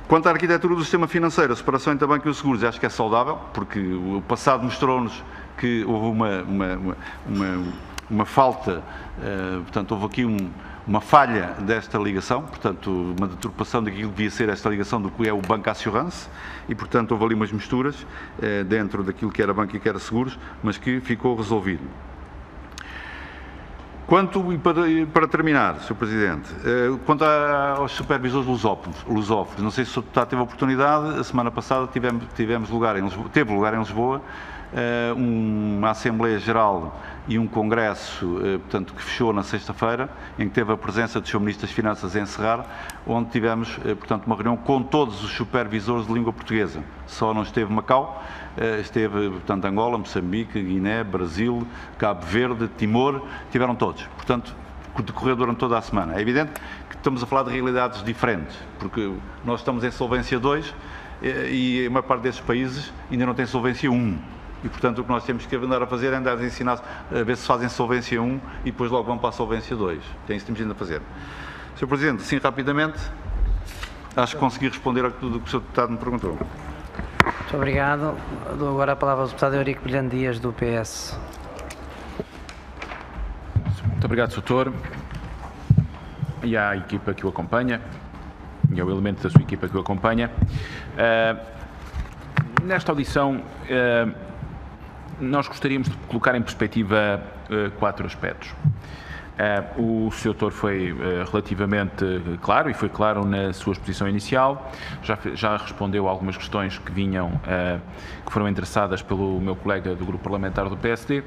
Quanto à arquitetura do sistema financeiro, a separação entre a banca e os seguros, acho que é saudável, porque o passado mostrou-nos que houve uma falta, portanto, houve aqui uma falha desta ligação, portanto, uma deturpação daquilo que devia ser esta ligação do que é o Banco Assurance, e, portanto, houve ali umas misturas dentro daquilo que era banco e que era seguros, mas que ficou resolvido. Para terminar, Sr. Presidente, quanto aos supervisores lusófonos, não sei se o Sr. Deputado teve a oportunidade, a semana passada teve lugar em Lisboa uma Assembleia Geral e um Congresso, portanto, que fechou na sexta-feira, em que teve a presença do Sr. Ministro das Finanças em Serrar, onde tivemos, portanto, uma reunião com todos os supervisores de língua portuguesa. Só não esteve Macau, esteve, portanto, Angola, Moçambique, Guiné, Brasil, Cabo Verde, Timor, tiveram todos. Portanto, decorreu durante toda a semana. É evidente que estamos a falar de realidades diferentes, porque nós estamos em Solvência 2 e uma parte desses países ainda não tem solvência 1. E, portanto, o que nós temos que andar a fazer é andar a ensinar a ver se fazem solvência 1 e depois logo vão para a solvência 2. É isso que temos ainda a fazer. Sr. Presidente, sim, rapidamente, acho que consegui responder a tudo o que o Sr. Deputado me perguntou. Muito obrigado. Dou agora a palavra ao Deputado Eurico Brilhante Dias, do PS. Muito obrigado, Sr. Doutor, e à equipa que o acompanha, e ao elemento da sua equipa que o acompanha. Nesta audição, nós gostaríamos de colocar em perspectiva 4 aspectos. O Sr. Doutor foi relativamente claro, e foi claro na sua exposição inicial, já respondeu a algumas questões que que foram endereçadas pelo meu colega do Grupo Parlamentar do PSD,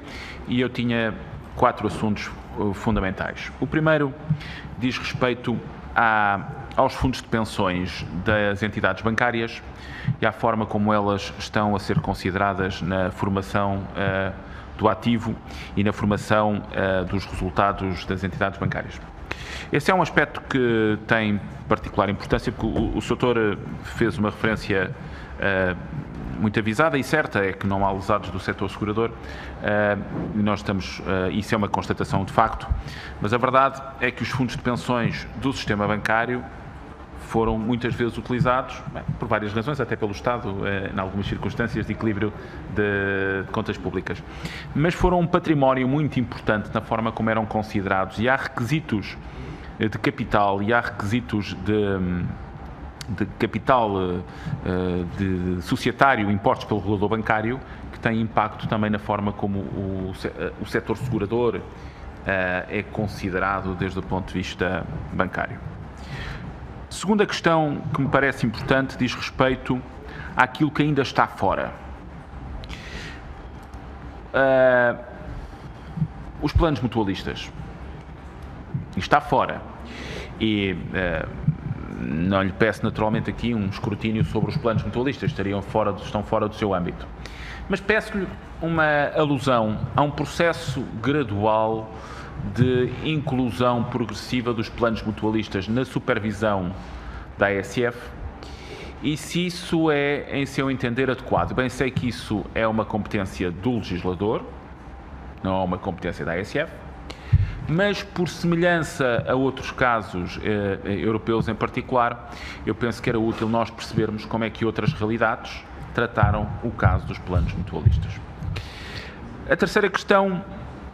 e eu tinha 4 assuntos fundamentais. O primeiro diz respeito aos fundos de pensões das entidades bancárias e à forma como elas estão a ser consideradas na formação do ativo e na formação dos resultados das entidades bancárias. Esse é um aspecto que tem particular importância, porque o Sr. Doutor fez uma referência muito avisada e certa, é que não há lesados do setor segurador, e nós estamos, isso é uma constatação de facto, mas a verdade é que os fundos de pensões do sistema bancário foram muitas vezes utilizados, por várias razões, até pelo Estado, em algumas circunstâncias de equilíbrio de contas públicas, mas foram um património muito importante na forma como eram considerados, e há requisitos de capital e há requisitos de capital de societário impostos pelo regulador bancário que têm impacto também na forma como o setor segurador é considerado desde o ponto de vista bancário. Segunda questão que me parece importante diz respeito àquilo que ainda está fora. Os planos mutualistas. Está fora. E não lhe peço naturalmente aqui um escrutínio sobre os planos mutualistas, estão fora do seu âmbito. Mas peço-lhe uma alusão a um processo gradual de inclusão progressiva dos planos mutualistas na supervisão da ASF, e se isso é, em seu entender, adequado. Bem sei que isso é uma competência do legislador, não é uma competência da ASF, mas por semelhança a outros casos europeus em particular, eu penso que era útil nós percebermos como é que outras realidades trataram o caso dos planos mutualistas. A terceira questão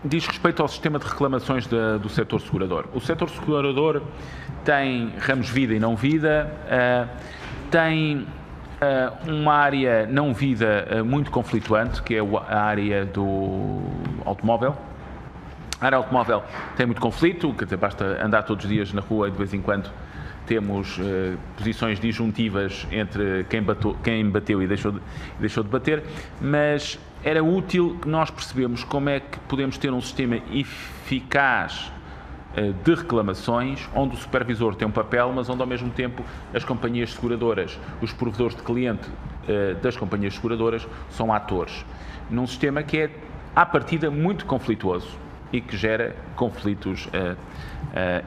diz respeito ao sistema de reclamações do setor segurador. O setor segurador tem ramos vida e não vida, tem uma área não vida muito conflituante, que é a área do automóvel. A área automóvel tem muito conflito, quer dizer, basta andar todos os dias na rua e de vez em quando temos posições disjuntivas entre quem bateu e deixou de bater, mas era útil que nós percebemos como é que podemos ter um sistema eficaz de reclamações, onde o supervisor tem um papel, mas onde ao mesmo tempo as companhias seguradoras, os provedores de cliente das companhias seguradoras são atores, num sistema que é, à partida, muito conflituoso e que gera conflitos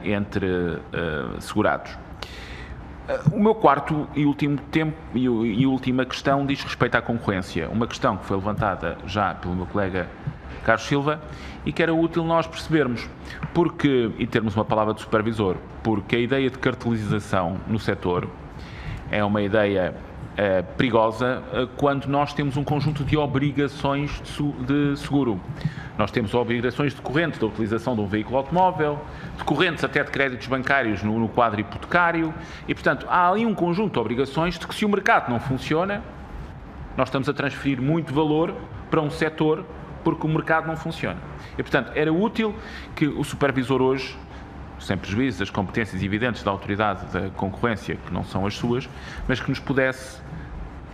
entre segurados. O meu quarto e última questão diz respeito à concorrência, uma questão que foi levantada já pelo meu colega Carlos Silva e que era útil nós percebermos e termos uma palavra de supervisor, porque a ideia de cartelização no setor é uma ideia perigosa quando nós temos um conjunto de obrigações de seguro. Nós temos obrigações decorrentes da utilização de um veículo automóvel, decorrentes até de créditos bancários no quadro hipotecário e, portanto, há ali um conjunto de obrigações de que, se o mercado não funciona, nós estamos a transferir muito valor para um setor porque o mercado não funciona. E, portanto, era útil que o supervisor hoje, sem prejuízo das competências evidentes da autoridade da concorrência, que não são as suas, mas que nos pudesse,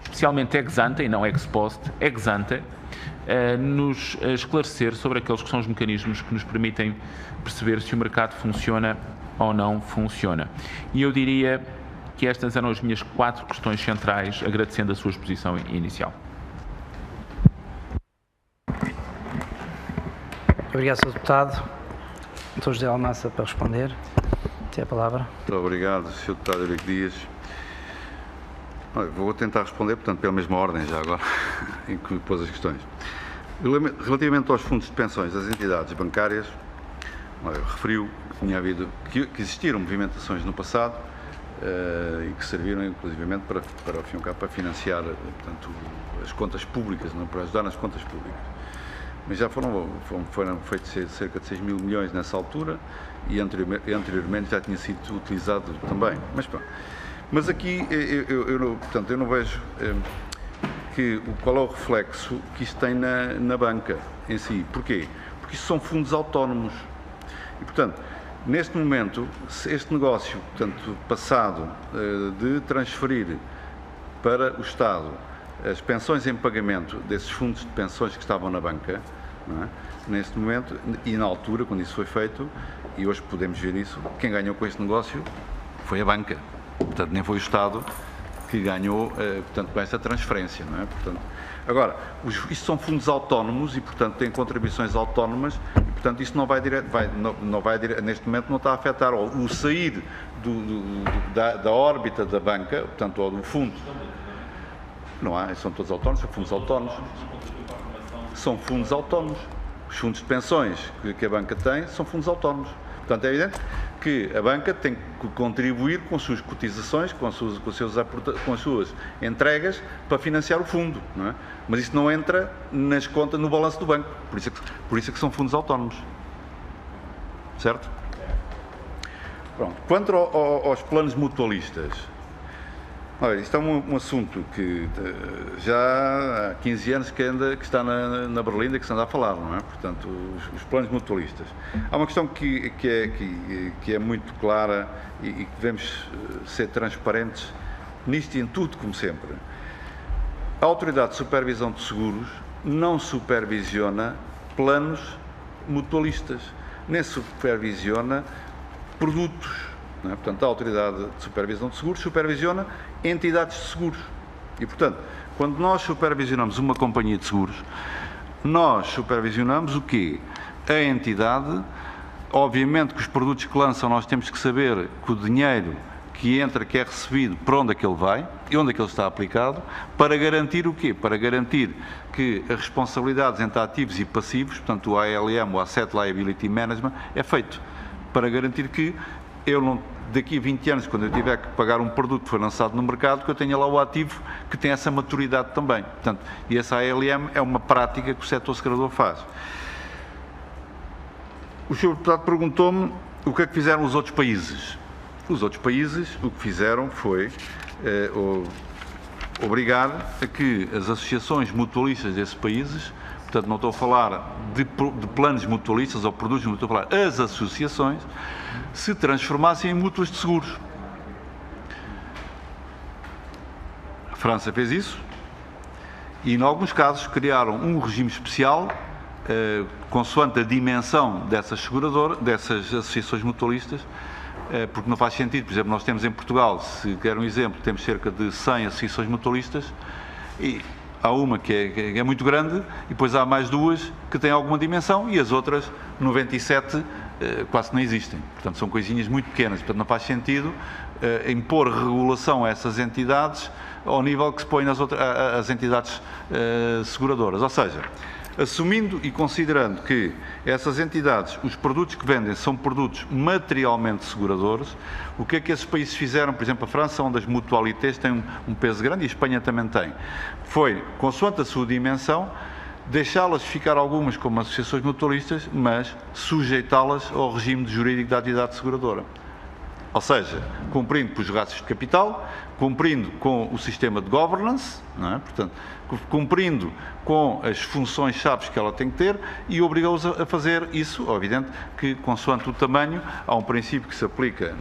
especialmente ex ante e não ex post, ex ante, nos esclarecer sobre aqueles que são os mecanismos que nos permitem perceber se o mercado funciona ou não funciona. E eu diria que estas eram as minhas 4 questões centrais, agradecendo a sua exposição inicial. Obrigado, Sr. Deputado. Dr. José Almassa, para responder. Tem a palavra. Muito obrigado, Sr. Deputado Eurico Dias. Olha, vou tentar responder, portanto, pela mesma ordem já agora, em que pôs as questões. Relativamente aos fundos de pensões das entidades bancárias, referiu que existiram movimentações no passado e que serviram inclusivamente para financiar, portanto, as contas públicas, não, para ajudar nas contas públicas. Mas já foram feitos cerca de 6 mil milhões nessa altura e anteriormente já tinha sido utilizado também. Mas aqui portanto, eu não vejo qual é o reflexo que isto tem na banca em si. Porquê? Porque isto são fundos autónomos. E, portanto, neste momento, este negócio, portanto, passado de transferir para o Estado as pensões em pagamento desses fundos de pensões que estavam na banca, não é? Neste momento, e na altura, quando isso foi feito, e hoje podemos ver isso, quem ganhou com este negócio foi a banca. Portanto, nem foi o Estado que ganhou, portanto, com esta transferência, não é? Portanto, agora, isto são fundos autónomos e, portanto, têm contribuições autónomas e, portanto, isto neste momento não está a afetar o sair da órbita da banca, portanto, ou do fundo. Não há, são todos autónomos, são fundos autónomos. São fundos autónomos. Os fundos de pensões que a banca tem são fundos autónomos. Portanto, é evidente que a banca tem que contribuir com as suas cotizações, com as suas entregas para financiar o fundo, não é? Mas isso não entra nas contas, no balanço do banco. Por isso é que são fundos autónomos. Certo? Pronto. Quanto aos planos mutualistas, olha, isto é um assunto que já há 15 anos que está na Berlinda, que se anda a falar, não é? Portanto, os planos mutualistas. Há uma questão que é muito clara e que devemos ser transparentes nisto e em tudo, como sempre. A Autoridade de Supervisão de Seguros não supervisiona planos mutualistas, nem supervisiona produtos. Não é? Portanto, a Autoridade de Supervisão de Seguros supervisiona entidades de seguros. E, portanto, quando nós supervisionamos uma companhia de seguros, nós supervisionamos o quê? A entidade. Obviamente que os produtos que lançam nós temos que saber que o dinheiro que entra, que é recebido, para onde é que ele vai e onde é que ele está aplicado, para garantir o quê? Para garantir que as responsabilidades entre ativos e passivos, portanto o ALM, o Asset Liability Management, é feito para garantir que eu não, daqui a 20 anos, quando eu tiver que pagar um produto que foi lançado no mercado, que eu tenha lá o ativo que tem essa maturidade também. Portanto, e essa ALM é uma prática que o setor segurador faz. O Sr. Deputado perguntou-me o que é que fizeram os outros países. Os outros países o que fizeram foi obrigar a que as associações mutualistas desses países, portanto não estou a falar de planos mutualistas ou produtos, não estou a falar, as associações, se transformassem em mútuas de seguros. A França fez isso e, em alguns casos, criaram um regime especial consoante a dimensão dessas associações mutualistas, porque não faz sentido. Por exemplo, nós temos em Portugal, se quer um exemplo, temos cerca de 100 associações mutualistas e há uma que é muito grande e depois há mais duas que têm alguma dimensão e as outras 97 quase não existem. Portanto, são coisinhas muito pequenas. Portanto, não faz sentido impor regulação a essas entidades ao nível que se põe as entidades seguradoras. Ou seja, assumindo e considerando que essas entidades, os produtos que vendem são produtos materialmente seguradores, o que é que esses países fizeram? Por exemplo, a França, onde as mutualités têm um peso grande, e a Espanha também tem, foi, consoante a sua dimensão, deixá-las ficar algumas como associações mutualistas, mas sujeitá-las ao regime jurídico da atividade seguradora. Ou seja, cumprindo com os rácios de capital, cumprindo com o sistema de governance, não é? Portanto, cumprindo com as funções-chave que ela tem que ter e obrigou-os a fazer isso. É evidente que, consoante o tamanho, há um princípio que se aplica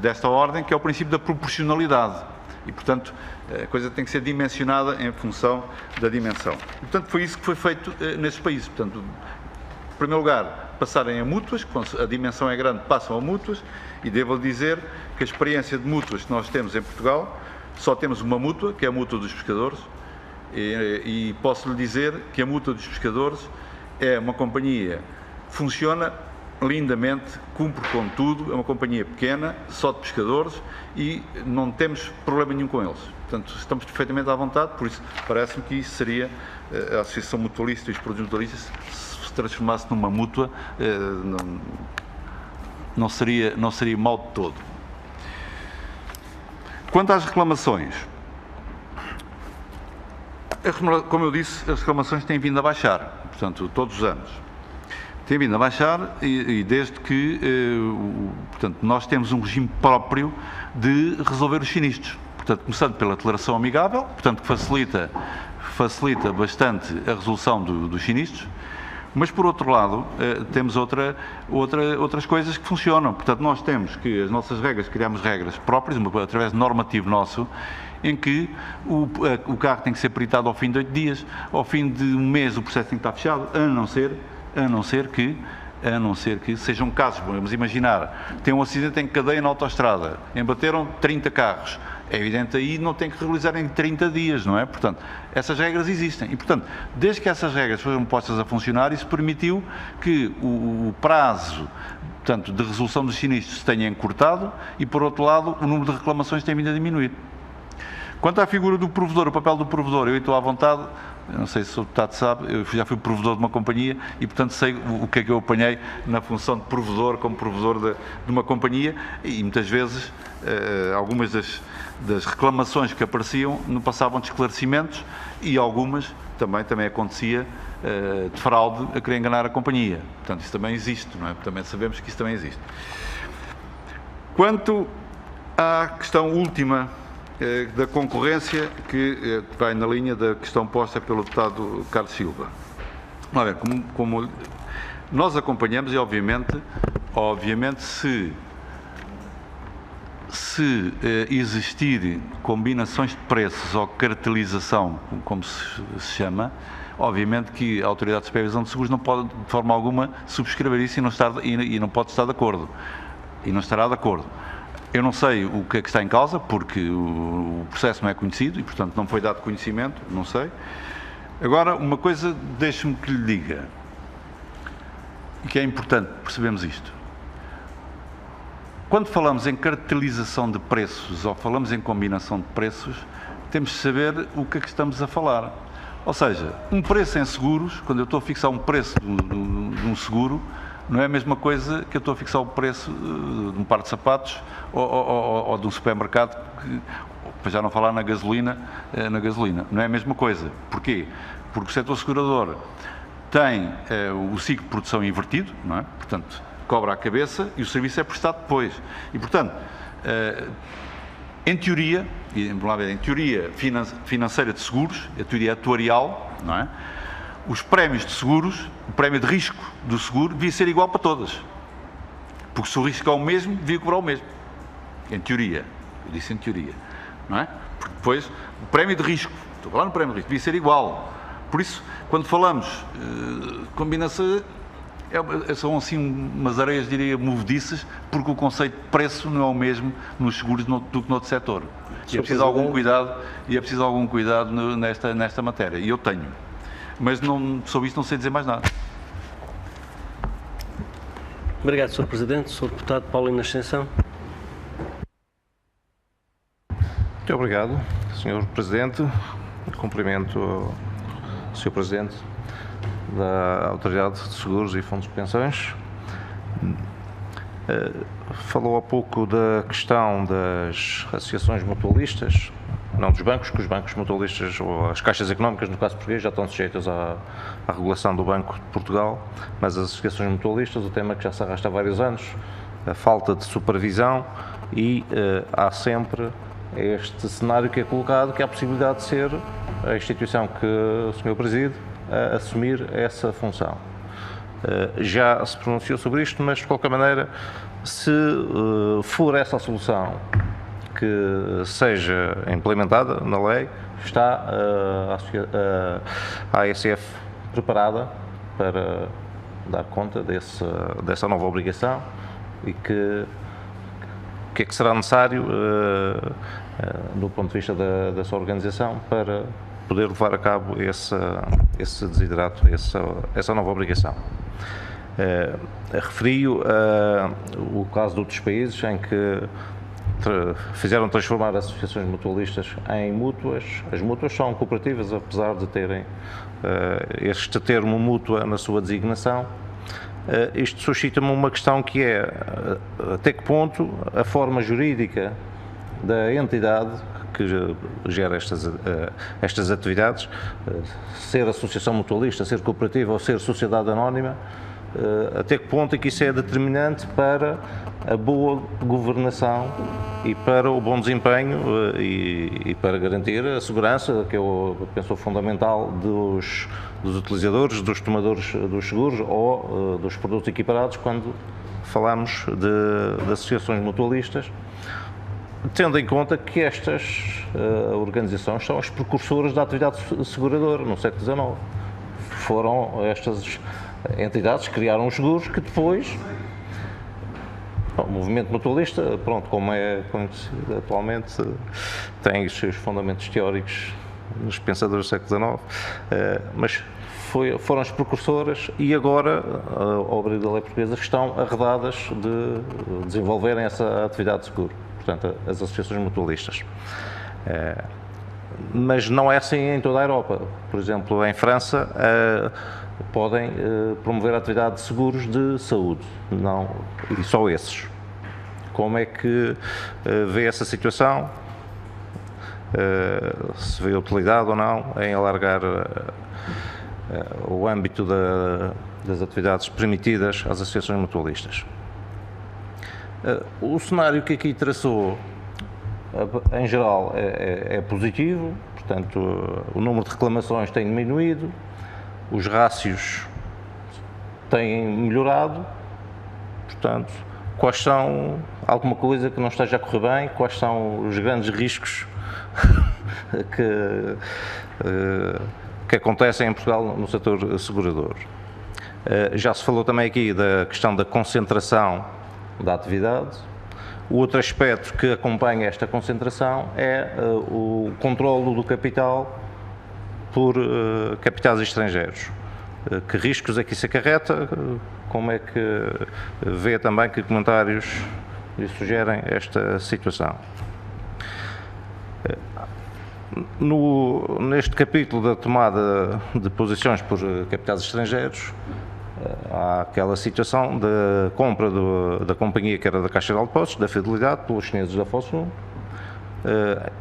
desta ordem, que é o princípio da proporcionalidade. E, portanto, a coisa tem que ser dimensionada em função da dimensão. E, portanto, foi isso que foi feito nesses países. Portanto, em primeiro lugar, passarem a mútuas, quando a dimensão é grande, passam a mútuas, e devo dizer que a experiência de mútuas que nós temos em Portugal, só temos uma mútua, que é a mútua dos pescadores, e posso lhe dizer que a mútua dos pescadores é uma companhia que funciona lindamente, cumpre com tudo, é uma companhia pequena, só de pescadores, e não temos problema nenhum com eles. Portanto, estamos perfeitamente à vontade, por isso parece-me que isso seria, a Associação Mutualista e os produtos mutualistas, se transformasse numa mútua, não seria mal de todo. Quanto às reclamações, como eu disse, as reclamações têm vindo a baixar, portanto, todos os anos. Têm vindo a baixar e desde que, portanto, nós temos um regime próprio de resolver os sinistros. Portanto, começando pela declaração amigável, portanto, que facilita bastante a resolução dos sinistros, mas, por outro lado, temos outras coisas que funcionam. Portanto, nós temos que, as nossas regras, criamos regras próprias, através de normativo nosso, em que o carro tem que ser peritado ao fim de 8 dias, ao fim de um mês o processo tem que estar fechado, a não ser que sejam casos, vamos imaginar, tem um acidente em cadeia na autoestrada, embateram 30 carros, é evidente aí não tem que regularizar em 30 dias, não é? Portanto, essas regras existem e, portanto, desde que essas regras foram postas a funcionar, isso permitiu que o prazo, portanto, de resolução dos sinistros se tenha encurtado e, por outro lado, o número de reclamações tem vindo a diminuir. Quanto à figura do provedor, o papel do provedor, eu estou à vontade, eu não sei se o deputado sabe, eu já fui provedor de uma companhia e, portanto, sei o que é que eu apanhei na função de provedor, como provedor de uma companhia, e muitas vezes algumas das reclamações que apareciam não passavam de esclarecimentos e algumas também acontecia de fraude a querer enganar a companhia. Portanto, isso também existe, não é? Também sabemos que isso também existe. Quanto à questão última da concorrência, que vai na linha da questão posta pelo deputado Carlos Silva. Olha, como nós acompanhamos e obviamente se existir combinações de preços ou cartelização, como se chama, obviamente que a Autoridade de Supervisão de Seguros não pode de forma alguma subscrever isso e não pode estar de acordo. E não estará de acordo. Eu não sei o que é que está em causa, porque o processo não é conhecido e, portanto, não foi dado conhecimento, não sei. Agora, uma coisa, deixe-me que lhe diga, e que é importante percebermos isto. Quando falamos em cartelização de preços ou falamos em combinação de preços, temos de saber o que é que estamos a falar. Ou seja, um preço em seguros, quando eu estou a fixar um preço de um seguro, não é a mesma coisa que eu estou a fixar o preço de um par de sapatos ou de um supermercado, para já não falar na gasolina. Não é a mesma coisa. Porquê? Porque o setor segurador tem o ciclo de produção invertido, não é? Portanto, cobra a cabeça e o serviço é prestado depois. E, portanto, em teoria financeira de seguros, a teoria atuarial, não é? Os prémios de seguros, o prémio de risco do seguro devia ser igual para todas. Porque se o risco é o mesmo, devia cobrar o mesmo. Em teoria. Eu disse em teoria. Não é? Porque depois, o prémio de risco, estou a falar no prémio de risco, devia ser igual. Por isso, quando falamos combinação, são assim umas areias, diria, movediças, porque o conceito de preço não é o mesmo nos seguros do que no outro setor. E é preciso algum cuidado nesta matéria. E eu tenho. Mas sobre isto não sei dizer mais nada. Obrigado, Sr. Presidente. Sr. Deputado Paulino Ascensão. Muito obrigado, Sr. Presidente. Cumprimento o Sr. Presidente da Autoridade de Seguros e Fundos de Pensões. Falou há pouco da questão das associações mutualistas, não dos bancos, que os bancos mutualistas ou as caixas económicas, no caso português, já estão sujeitas à regulação do Banco de Portugal, mas as associações mutualistas, o tema que já se arrasta há vários anos, a falta de supervisão e há sempre este cenário que é colocado, que há a possibilidade de ser a instituição que o Sr. preside a assumir essa função. Já se pronunciou sobre isto, mas de qualquer maneira, se for essa a solução que seja implementada na lei, está a ASF preparada para dar conta dessa nova obrigação e que é que será necessário do ponto de vista da sua organização para poder levar a cabo esse desiderato, essa nova obrigação. Referi o caso de outros países em que fizeram transformar associações mutualistas em mútuas. As mútuas são cooperativas, apesar de terem este termo mútua na sua designação. Isto suscita-me uma questão que é até que ponto a forma jurídica da entidade que gera estas atividades, ser associação mutualista, ser cooperativa ou ser sociedade anónima, até que ponto é que isso é determinante para a boa governação e para o bom desempenho e para garantir a segurança, que eu penso fundamental dos utilizadores, dos tomadores dos seguros ou dos produtos equiparados quando falamos de associações mutualistas, tendo em conta que estas organizações são as precursoras da atividade seguradora no século XIX. Foram estas entidades que criaram os seguros que depois, o movimento mutualista, pronto, como é conhecido atualmente, tem os seus fundamentos teóricos nos pensadores do século XIX, mas foram as precursoras e agora, ao abrir da lei portuguesa, estão arredadas de desenvolverem essa atividade de seguro, portanto, as associações mutualistas. Mas não é assim em toda a Europa. Por exemplo, em França, podem promover a atividade de seguros de saúde, não, e só esses. Como é que vê essa situação? Se vê utilidade ou não em alargar o âmbito das atividades permitidas às associações mutualistas? O cenário que aqui traçou, em geral, é positivo, portanto, o número de reclamações tem diminuído, os rácios têm melhorado, portanto, quais são alguma coisa que não esteja a correr bem, quais são os grandes riscos que acontecem em Portugal no setor segurador. Já se falou também aqui da questão da concentração da atividade. O outro aspecto que acompanha esta concentração é o controlo do capital por capitais estrangeiros. Que riscos é que isso acarreta? Como é que vê também, que comentários lhe sugerem esta situação? Neste capítulo da tomada de posições por capitais estrangeiros, há aquela situação da compra da companhia que era da Caixa de Depósitos, da Fidelidade, pelos chineses da Fosun.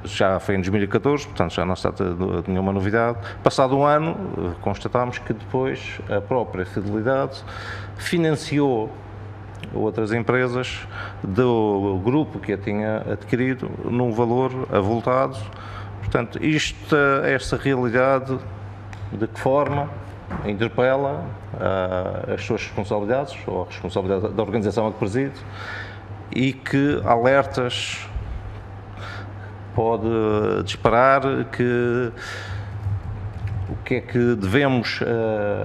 Já foi em 2014, portanto já não se trata de nenhuma novidade. Passado um ano, constatámos que depois a própria Fidelidade financiou outras empresas do grupo que a tinha adquirido num valor avultado. Portanto, esta realidade, de que forma interpela as suas responsabilidades, ou a responsabilidade da organização a que preside, e que alertas pode disparar, o que é que devemos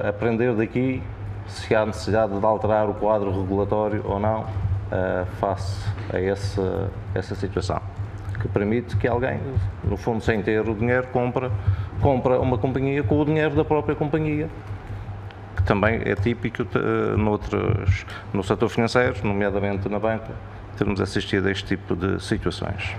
aprender daqui, se há necessidade de alterar o quadro regulatório ou não, face a essa situação, que permite que alguém, no fundo sem ter o dinheiro, compra uma companhia com o dinheiro da própria companhia, que também é típico no setor financeiro, nomeadamente na banca, termos assistido a este tipo de situações.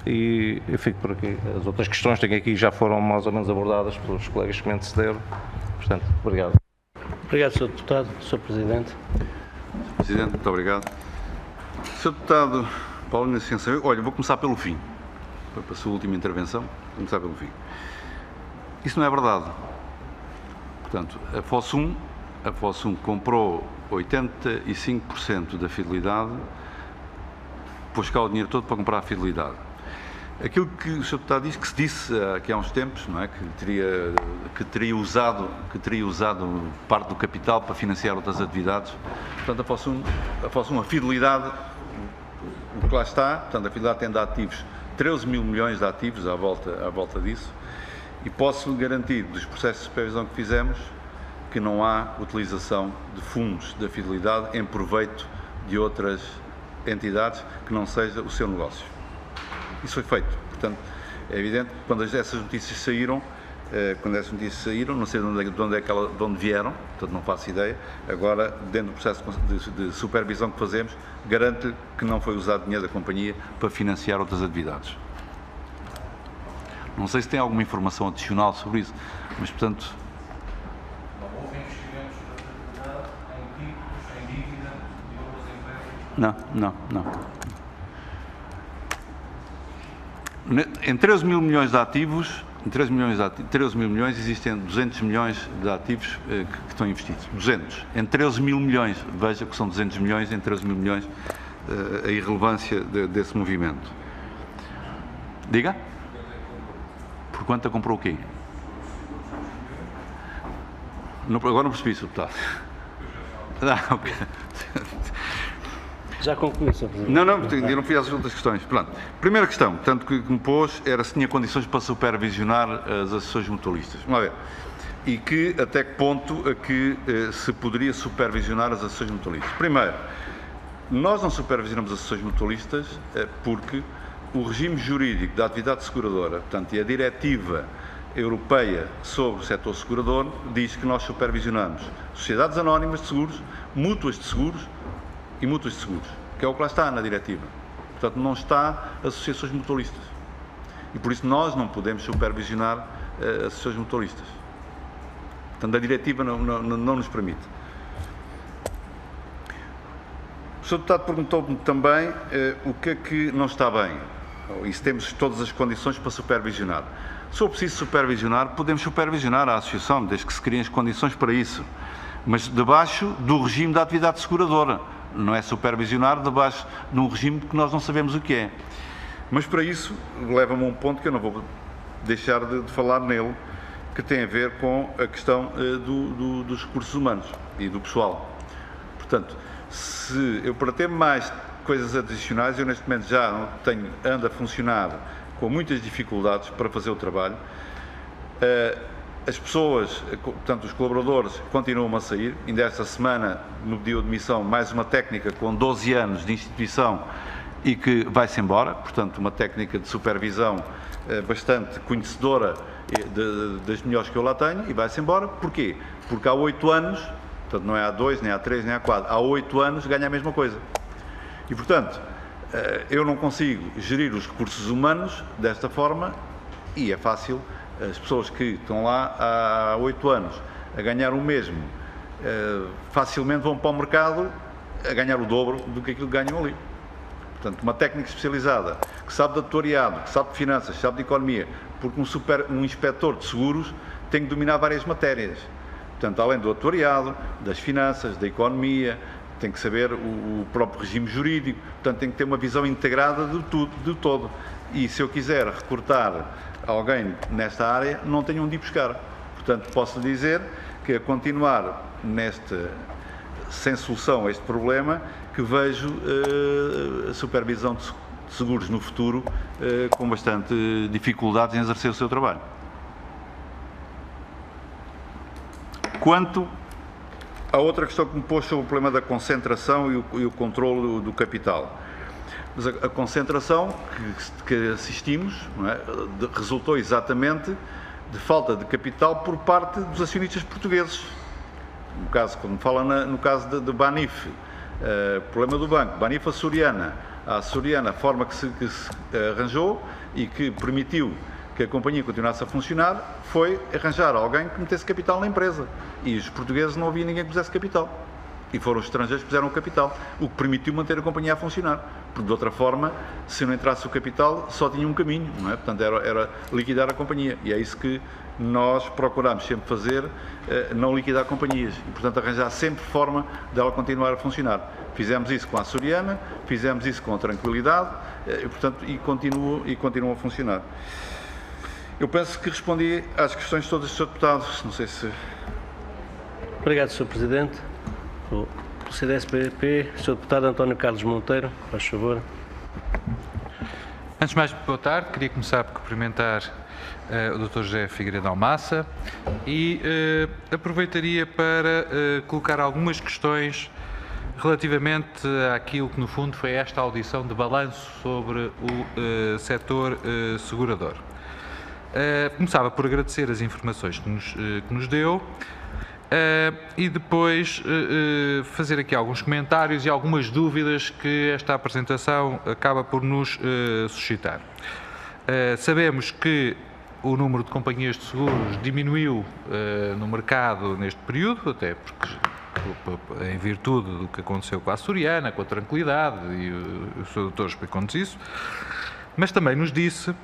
E eu fico por aqui. As outras questões que tenho aqui já foram mais ou menos abordadas pelos colegas que me antecederam. Portanto, obrigado. Obrigado, Sr. Deputado. Sr. Presidente. Presidente, muito obrigado. Sr. Deputado Paulino Ascensão, olha, vou começar pelo fim. Foi para a sua última intervenção, vou começar pelo fim. Isso não é verdade. Portanto, a Fosun comprou 85% da Fidelidade, pôs cá o dinheiro todo para comprar a Fidelidade. Aquilo que o Sr. Deputado disse, que se disse aqui há uns tempos, não é? que teria usado parte do capital para financiar outras atividades. Portanto, a Fidelidade, o que lá está, portanto, a Fidelidade tem de ativos, 13 mil milhões de ativos à volta disso, e posso garantir, dos processos de supervisão que fizemos, que não há utilização de fundos da Fidelidade em proveito de outras entidades que não seja o seu negócio. Isso foi feito. Portanto, é evidente que quando essas notícias saíram, não sei de onde vieram, portanto não faço ideia. Agora, dentro do processo de supervisão que fazemos, garanto-lhe que não foi usado dinheiro da companhia para financiar outras atividades. Não sei se tem alguma informação adicional sobre isso, mas, portanto... Não houve investimentos da atividade em títulos, em dívida de outras empresas? Não. Em 13 mil milhões de ativos, 13 mil milhões existem 200 milhões de ativos que estão investidos. 200. Em 13 mil milhões, veja que são 200 milhões, em 13 mil milhões, a irrelevância desse movimento. Diga? Por quanto comprou o quê? Agora não percebi, Sr. Deputado. Ok. Já concluí, Sr. Presidente. Não, ainda não fiz as outras questões. Pronto. Primeira questão, tanto que me pôs, era se tinha condições para supervisionar as associações mutualistas. Vamos ver. E até que ponto se poderia supervisionar as associações mutualistas. Primeiro, nós não supervisionamos as associações mutualistas porque o regime jurídico da atividade seguradora, portanto, e a diretiva europeia sobre o setor segurador, diz que nós supervisionamos sociedades anónimas de seguros, mútuas de seguros e mútuas de seguros, que é o que lá está na diretiva. Portanto, não está associações mutualistas. E por isso nós não podemos supervisionar associações mutualistas. Portanto, a diretiva não nos permite. O Sr. Deputado perguntou-me também o que é que não está bem, e se temos todas as condições para supervisionar. Se for preciso supervisionar, podemos supervisionar a associação, desde que se criem as condições para isso, mas debaixo do regime da atividade seguradora. Não é supervisionar debaixo de um regime que nós não sabemos o que é. Mas para isso, leva-me a um ponto que eu não vou deixar de falar nele, que tem a ver com a questão dos recursos humanos e do pessoal. Portanto, se eu para ter mais coisas adicionais, eu neste momento já ando a funcionar com muitas dificuldades para fazer o trabalho. As pessoas, portanto, os colaboradores continuam a sair. Ainda esta semana, no dia de admissão, mais uma técnica com 12 anos de instituição e que vai-se embora. Portanto, uma técnica de supervisão bastante conhecedora das melhores que eu lá tenho e vai-se embora. Porquê? Porque há 8 anos, portanto, não é há 2, nem há 3, nem há 4, há 8 anos ganha a mesma coisa. E, portanto, eu não consigo gerir os recursos humanos desta forma e é fácil. As pessoas que estão lá há 8 anos a ganhar o mesmo, facilmente vão para o mercado a ganhar o dobro do que aquilo que ganham ali. Portanto, uma técnica especializada, que sabe de atuariado, que sabe de finanças, que sabe de economia, porque um inspetor de seguros tem que dominar várias matérias. Portanto, além do atuariado, das finanças, da economia, tem que saber o próprio regime jurídico, portanto, tem que ter uma visão integrada de tudo, de todo. E se eu quiser recrutar alguém nesta área, não tenho onde ir buscar. Portanto, posso dizer que a continuar sem solução a este problema, que vejo a supervisão de seguros no futuro com bastante dificuldades em exercer o seu trabalho. Quanto à outra questão que me pôs sobre o problema da concentração e o controle do capital. Mas a concentração que assistimos, não é, resultou exatamente de falta de capital por parte dos acionistas portugueses. No caso, quando fala no caso de Banif, problema do banco, Banif Açoriana. A Açoriana, a forma que se arranjou e que permitiu que a companhia continuasse a funcionar, foi arranjar alguém que metesse capital na empresa. E os portugueses não havia ninguém que pusesse capital. E foram os estrangeiros que puseram o capital, o que permitiu manter a companhia a funcionar. Porque, de outra forma, se não entrasse o capital, só tinha um caminho, não é? Portanto, era liquidar a companhia. E é isso que nós procuramos sempre fazer, não liquidar companhias. E, portanto, arranjar sempre forma dela continuar a funcionar. Fizemos isso com a Açoriana, fizemos isso com a Tranquilidade, e continuam a funcionar. Eu penso que respondi às questões todas dos Sr. Deputados. Não sei se... Obrigado, Sr. Presidente. O CDS-PP, Sr. Deputado António Carlos Monteiro, faz favor. Antes de mais, boa tarde. Queria começar por cumprimentar o Dr. José Figueiredo Almassa e aproveitaria para colocar algumas questões relativamente àquilo que no fundo foi esta audição de balanço sobre o setor segurador. Começava por agradecer as informações que nos deu e depois fazer aqui alguns comentários e algumas dúvidas que esta apresentação acaba por nos suscitar. Sabemos que o número de companhias de seguros diminuiu no mercado neste período, até porque em virtude do que aconteceu com a Açoriana, com a Tranquilidade, e o Sr. Doutor explicou-nos isso, mas também nos disse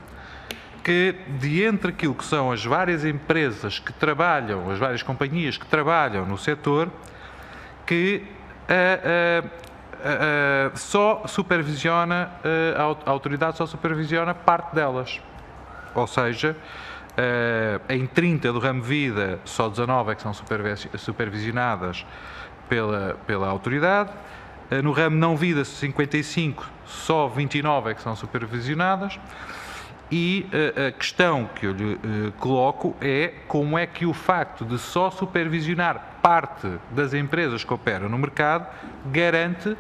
que, de entre aquilo que são as várias empresas que trabalham, as várias companhias que trabalham no setor, que só supervisiona, a autoridade só supervisiona parte delas. Ou seja, em 30 do ramo vida, só 19 é que são supervisionadas pela autoridade. No ramo não vida, 55, só 29 é que são supervisionadas. E a questão que eu lhe coloco é como é que o facto de só supervisionar parte das empresas que operam no mercado garante,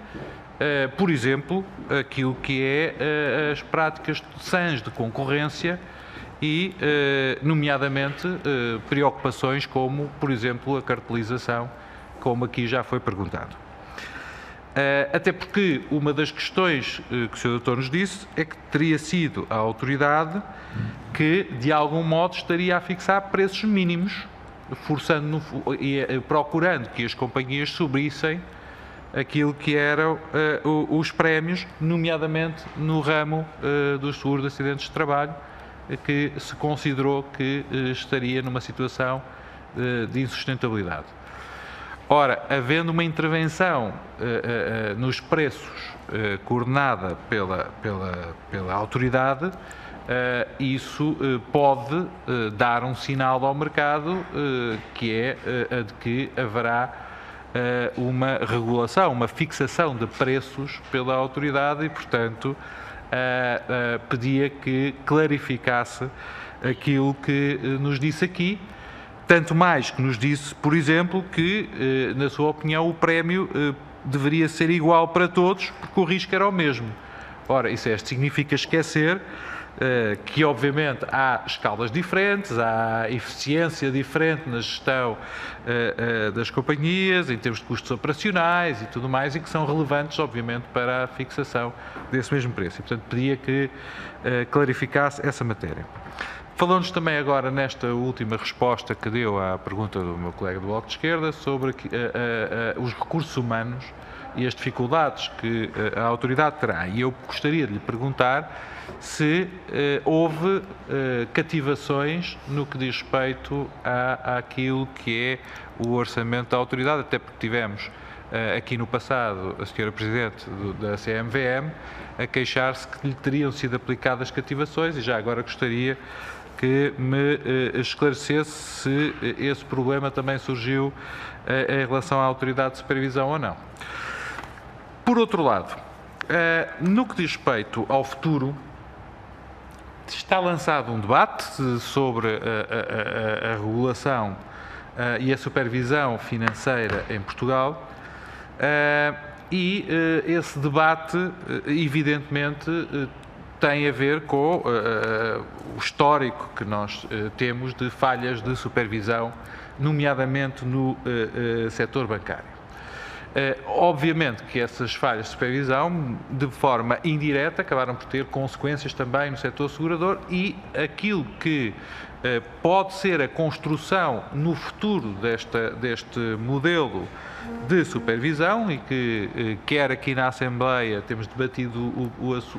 por exemplo, aquilo que é as práticas sãs de concorrência e, nomeadamente, preocupações como, por exemplo, a cartelização, como aqui já foi perguntado. Até porque uma das questões que o Sr. Doutor nos disse é que teria sido a autoridade que, de algum modo, estaria a fixar preços mínimos, forçando e procurando que as companhias subissem aquilo que eram os prémios, nomeadamente no ramo dos seguros de acidentes de trabalho, que se considerou que estaria numa situação de insustentabilidade. Ora, havendo uma intervenção nos preços coordenada pela autoridade, isso pode dar um sinal ao mercado que é a de que haverá uma regulação, uma fixação de preços pela autoridade e, portanto, pedia que clarificasse aquilo que nos disse aqui, tanto mais que nos disse, por exemplo, que, na sua opinião, o prémio deveria ser igual para todos, porque o risco era o mesmo. Ora, isso significa esquecer que, obviamente, há escalas diferentes, há eficiência diferente na gestão das companhias, em termos de custos operacionais e tudo mais, e que são relevantes, obviamente, para a fixação desse mesmo preço. E, portanto, pedia que clarificasse essa matéria. Falou-nos também agora, nesta última resposta que deu à pergunta do meu colega do Bloco de Esquerda, sobre os recursos humanos e as dificuldades que a autoridade terá. E eu gostaria de lhe perguntar se houve cativações no que diz respeito àquilo que é o orçamento da autoridade, até porque tivemos aqui no passado a Sra. Presidente da CMVM a queixar-se que lhe teriam sido aplicadas cativações, e já agora gostaria que me esclarecesse se esse problema também surgiu em relação à autoridade de supervisão ou não. Por outro lado, no que diz respeito ao futuro, está lançado um debate sobre a regulação e a supervisão financeira em Portugal, e esse debate, evidentemente, tem a ver com o histórico que nós temos de falhas de supervisão, nomeadamente no setor bancário. Obviamente que essas falhas de supervisão, de forma indireta, acabaram por ter consequências também no setor segurador, e aquilo que pode ser a construção no futuro deste modelo de supervisão, e que quer aqui na Assembleia temos debatido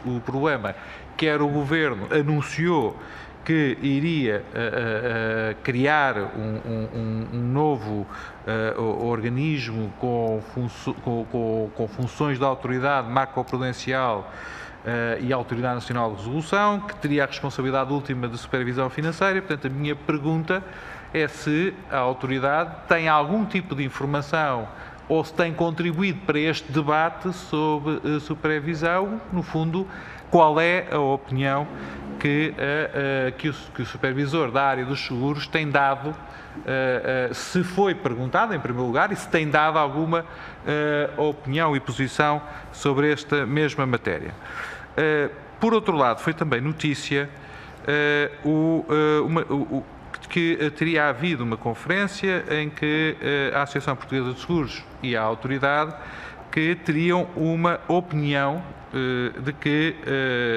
o problema, quer o Governo anunciou que iria criar um novo organismo com funções da autoridade macroprudencial e Autoridade Nacional de Resolução, que teria a responsabilidade última de supervisão financeira. Portanto, a minha pergunta é se a autoridade tem algum tipo de informação ou se tem contribuído para este debate sobre supervisão, no fundo, qual é a opinião que o supervisor da área dos seguros tem dado, se foi perguntado em primeiro lugar, e se tem dado alguma opinião e posição sobre esta mesma matéria. Por outro lado, foi também notícia que teria havido uma conferência em que a Associação Portuguesa de Seguros e a autoridade que teriam uma opinião de que,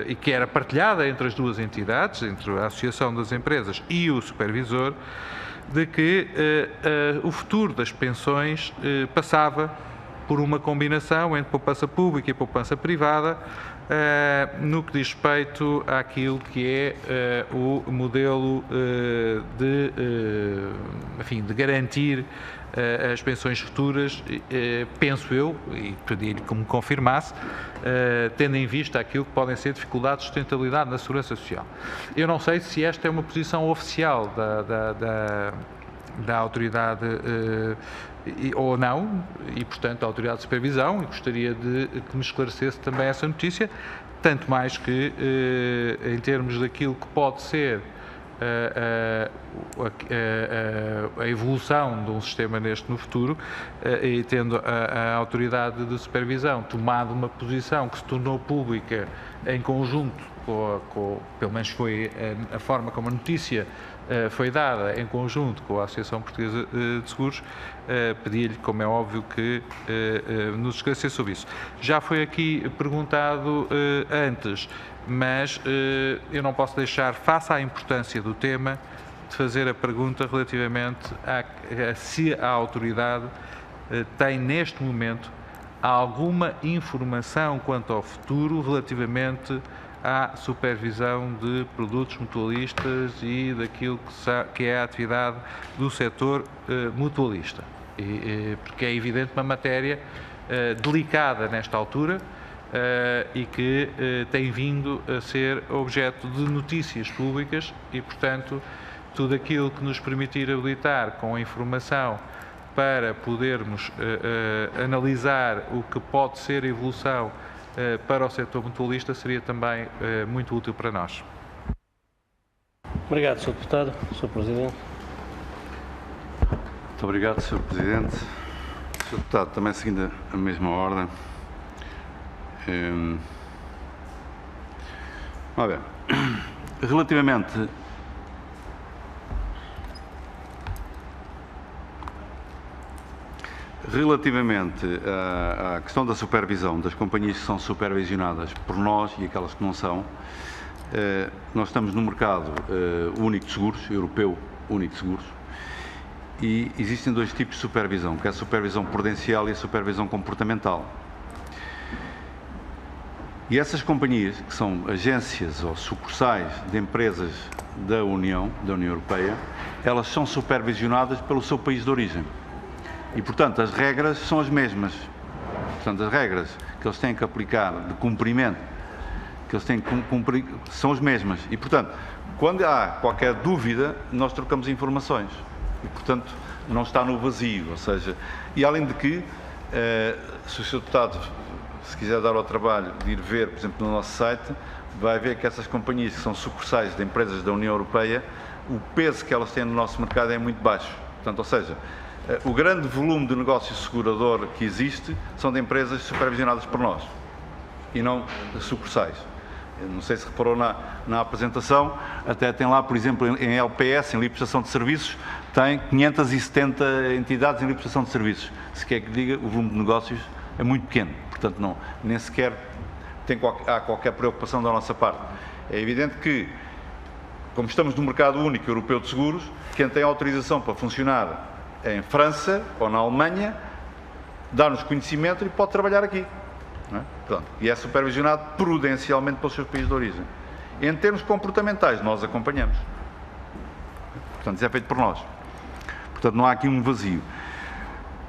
e que era partilhada entre as duas entidades, entre a Associação das Empresas e o supervisor, de que o futuro das pensões passava por uma combinação entre poupança pública e poupança privada, no que diz respeito àquilo que é o modelo de garantir as pensões futuras, penso eu, e pedi-lhe que me confirmasse, tendo em vista aquilo que podem ser dificuldades de sustentabilidade na segurança social. Eu não sei se esta é uma posição oficial da autoridade ou não, e portanto a autoridade de supervisão, e gostaria de que me esclarecesse também essa notícia, tanto mais que em termos daquilo que pode ser a evolução de um sistema no futuro, e tendo a autoridade de supervisão tomado uma posição que se tornou pública em conjunto pelo menos foi a forma como a notícia foi dada em conjunto com a Associação Portuguesa de Seguros, pedi-lhe, como é óbvio, que nos esclarecesse sobre isso. Já foi aqui perguntado antes, mas eu não posso deixar, face à importância do tema, de fazer a pergunta relativamente a se a autoridade tem neste momento alguma informação quanto ao futuro relativamente à supervisão de produtos mutualistas e daquilo que é a atividade do setor mutualista. Porque é evidente uma matéria delicada nesta altura e que tem vindo a ser objeto de notícias públicas e, portanto, tudo aquilo que nos permitir habilitar com a informação para podermos analisar o que pode ser a evolução para o setor mutualista seria também muito útil para nós. Obrigado, Sr. Deputado. Sr. Presidente. Muito obrigado, Sr. Presidente. Sr. Deputado, também seguindo a mesma ordem. Olha, relativamente à questão da supervisão das companhias que são supervisionadas por nós e aquelas que não são, nós estamos no mercado único de seguros, europeu único de seguros, e existem dois tipos de supervisão, que é a supervisão prudencial e a supervisão comportamental. E essas companhias, que são agências ou sucursais de empresas da União Europeia, elas são supervisionadas pelo seu país de origem. E, portanto, as regras são as mesmas. Portanto, as regras que eles têm que aplicar de cumprimento, que eles têm que cumprir, são as mesmas. E, portanto, quando há qualquer dúvida, nós trocamos informações. E, portanto, não está no vazio. Ou seja, e além de que, se o Sr. Deputado, se quiser dar ao trabalho de ir ver, por exemplo, no nosso site, vai ver que essas companhias que são sucursais de empresas da União Europeia, o peso que elas têm no nosso mercado é muito baixo. Portanto, ou seja, o grande volume de negócio segurador que existe são de empresas supervisionadas por nós e não de sucursais. Não sei se reparou na apresentação, até tem lá, por exemplo, em LPS, em livre prestação de serviços, tem 570 entidades em livre prestação de serviços. Se quer que diga, o volume de negócios é muito pequeno, portanto nem sequer há qualquer preocupação da nossa parte. É evidente que, como estamos no mercado único europeu de seguros, quem tem autorização para funcionar em França ou na Alemanha dá-nos conhecimento e pode trabalhar aqui. Não é? Pronto. E é supervisionado prudencialmente pelos seus países de origem. Em termos comportamentais, nós acompanhamos. Portanto, isso é feito por nós. Portanto, não há aqui um vazio.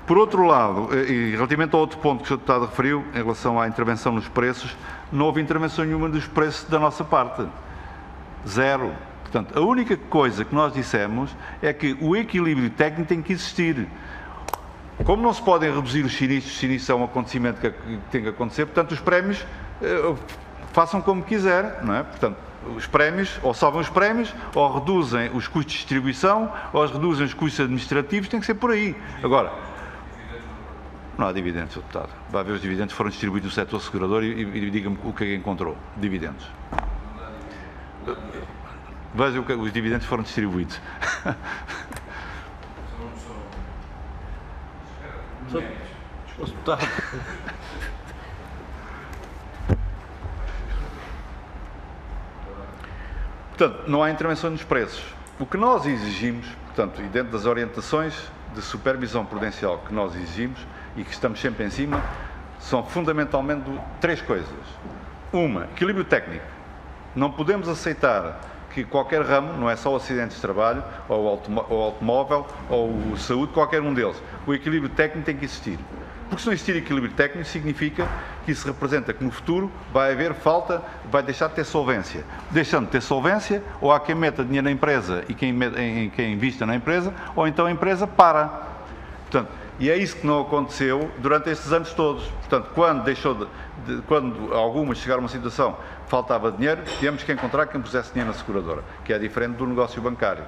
Por outro lado, e relativamente ao outro ponto que o Sr. Deputado referiu, em relação à intervenção nos preços, não houve intervenção nenhuma dos preços da nossa parte. Zero. Portanto, a única coisa que nós dissemos é que o equilíbrio técnico tem que existir. Como não se podem reduzir os sinistros é um acontecimento que tem que acontecer, portanto, os prémios façam como quiser, não é? Portanto, os prémios, ou salvam os prémios, ou reduzem os custos de distribuição, ou reduzem os custos administrativos, tem que ser por aí. Agora, não há dividendos, Sr. Deputado. Vai ver os dividendos que foram distribuídos no setor segurador e diga-me o que é que encontrou. Dividendos. Veja o que os dividendos foram distribuídos. Sr. Deputado. Portanto, não há intervenção nos preços. O que nós exigimos, portanto, e dentro das orientações de supervisão prudencial que nós exigimos e que estamos sempre em cima, são fundamentalmente três coisas. Uma, equilíbrio técnico. Não podemos aceitar que qualquer ramo, não é só o acidentes de trabalho, ou o automóvel, ou o saúde, qualquer um deles. O equilíbrio técnico tem que existir. Porque se não existir equilíbrio técnico, significa que isso representa que no futuro vai haver falta, vai deixar de ter solvência. Deixando de ter solvência, ou há quem meta dinheiro na empresa e quem invista na empresa, ou então a empresa para. Portanto, e é isso que não aconteceu durante estes anos todos. Portanto, quando algumas chegaram a uma situação que faltava dinheiro, tínhamos que encontrar quem pusesse dinheiro na seguradora, que é diferente do negócio bancário.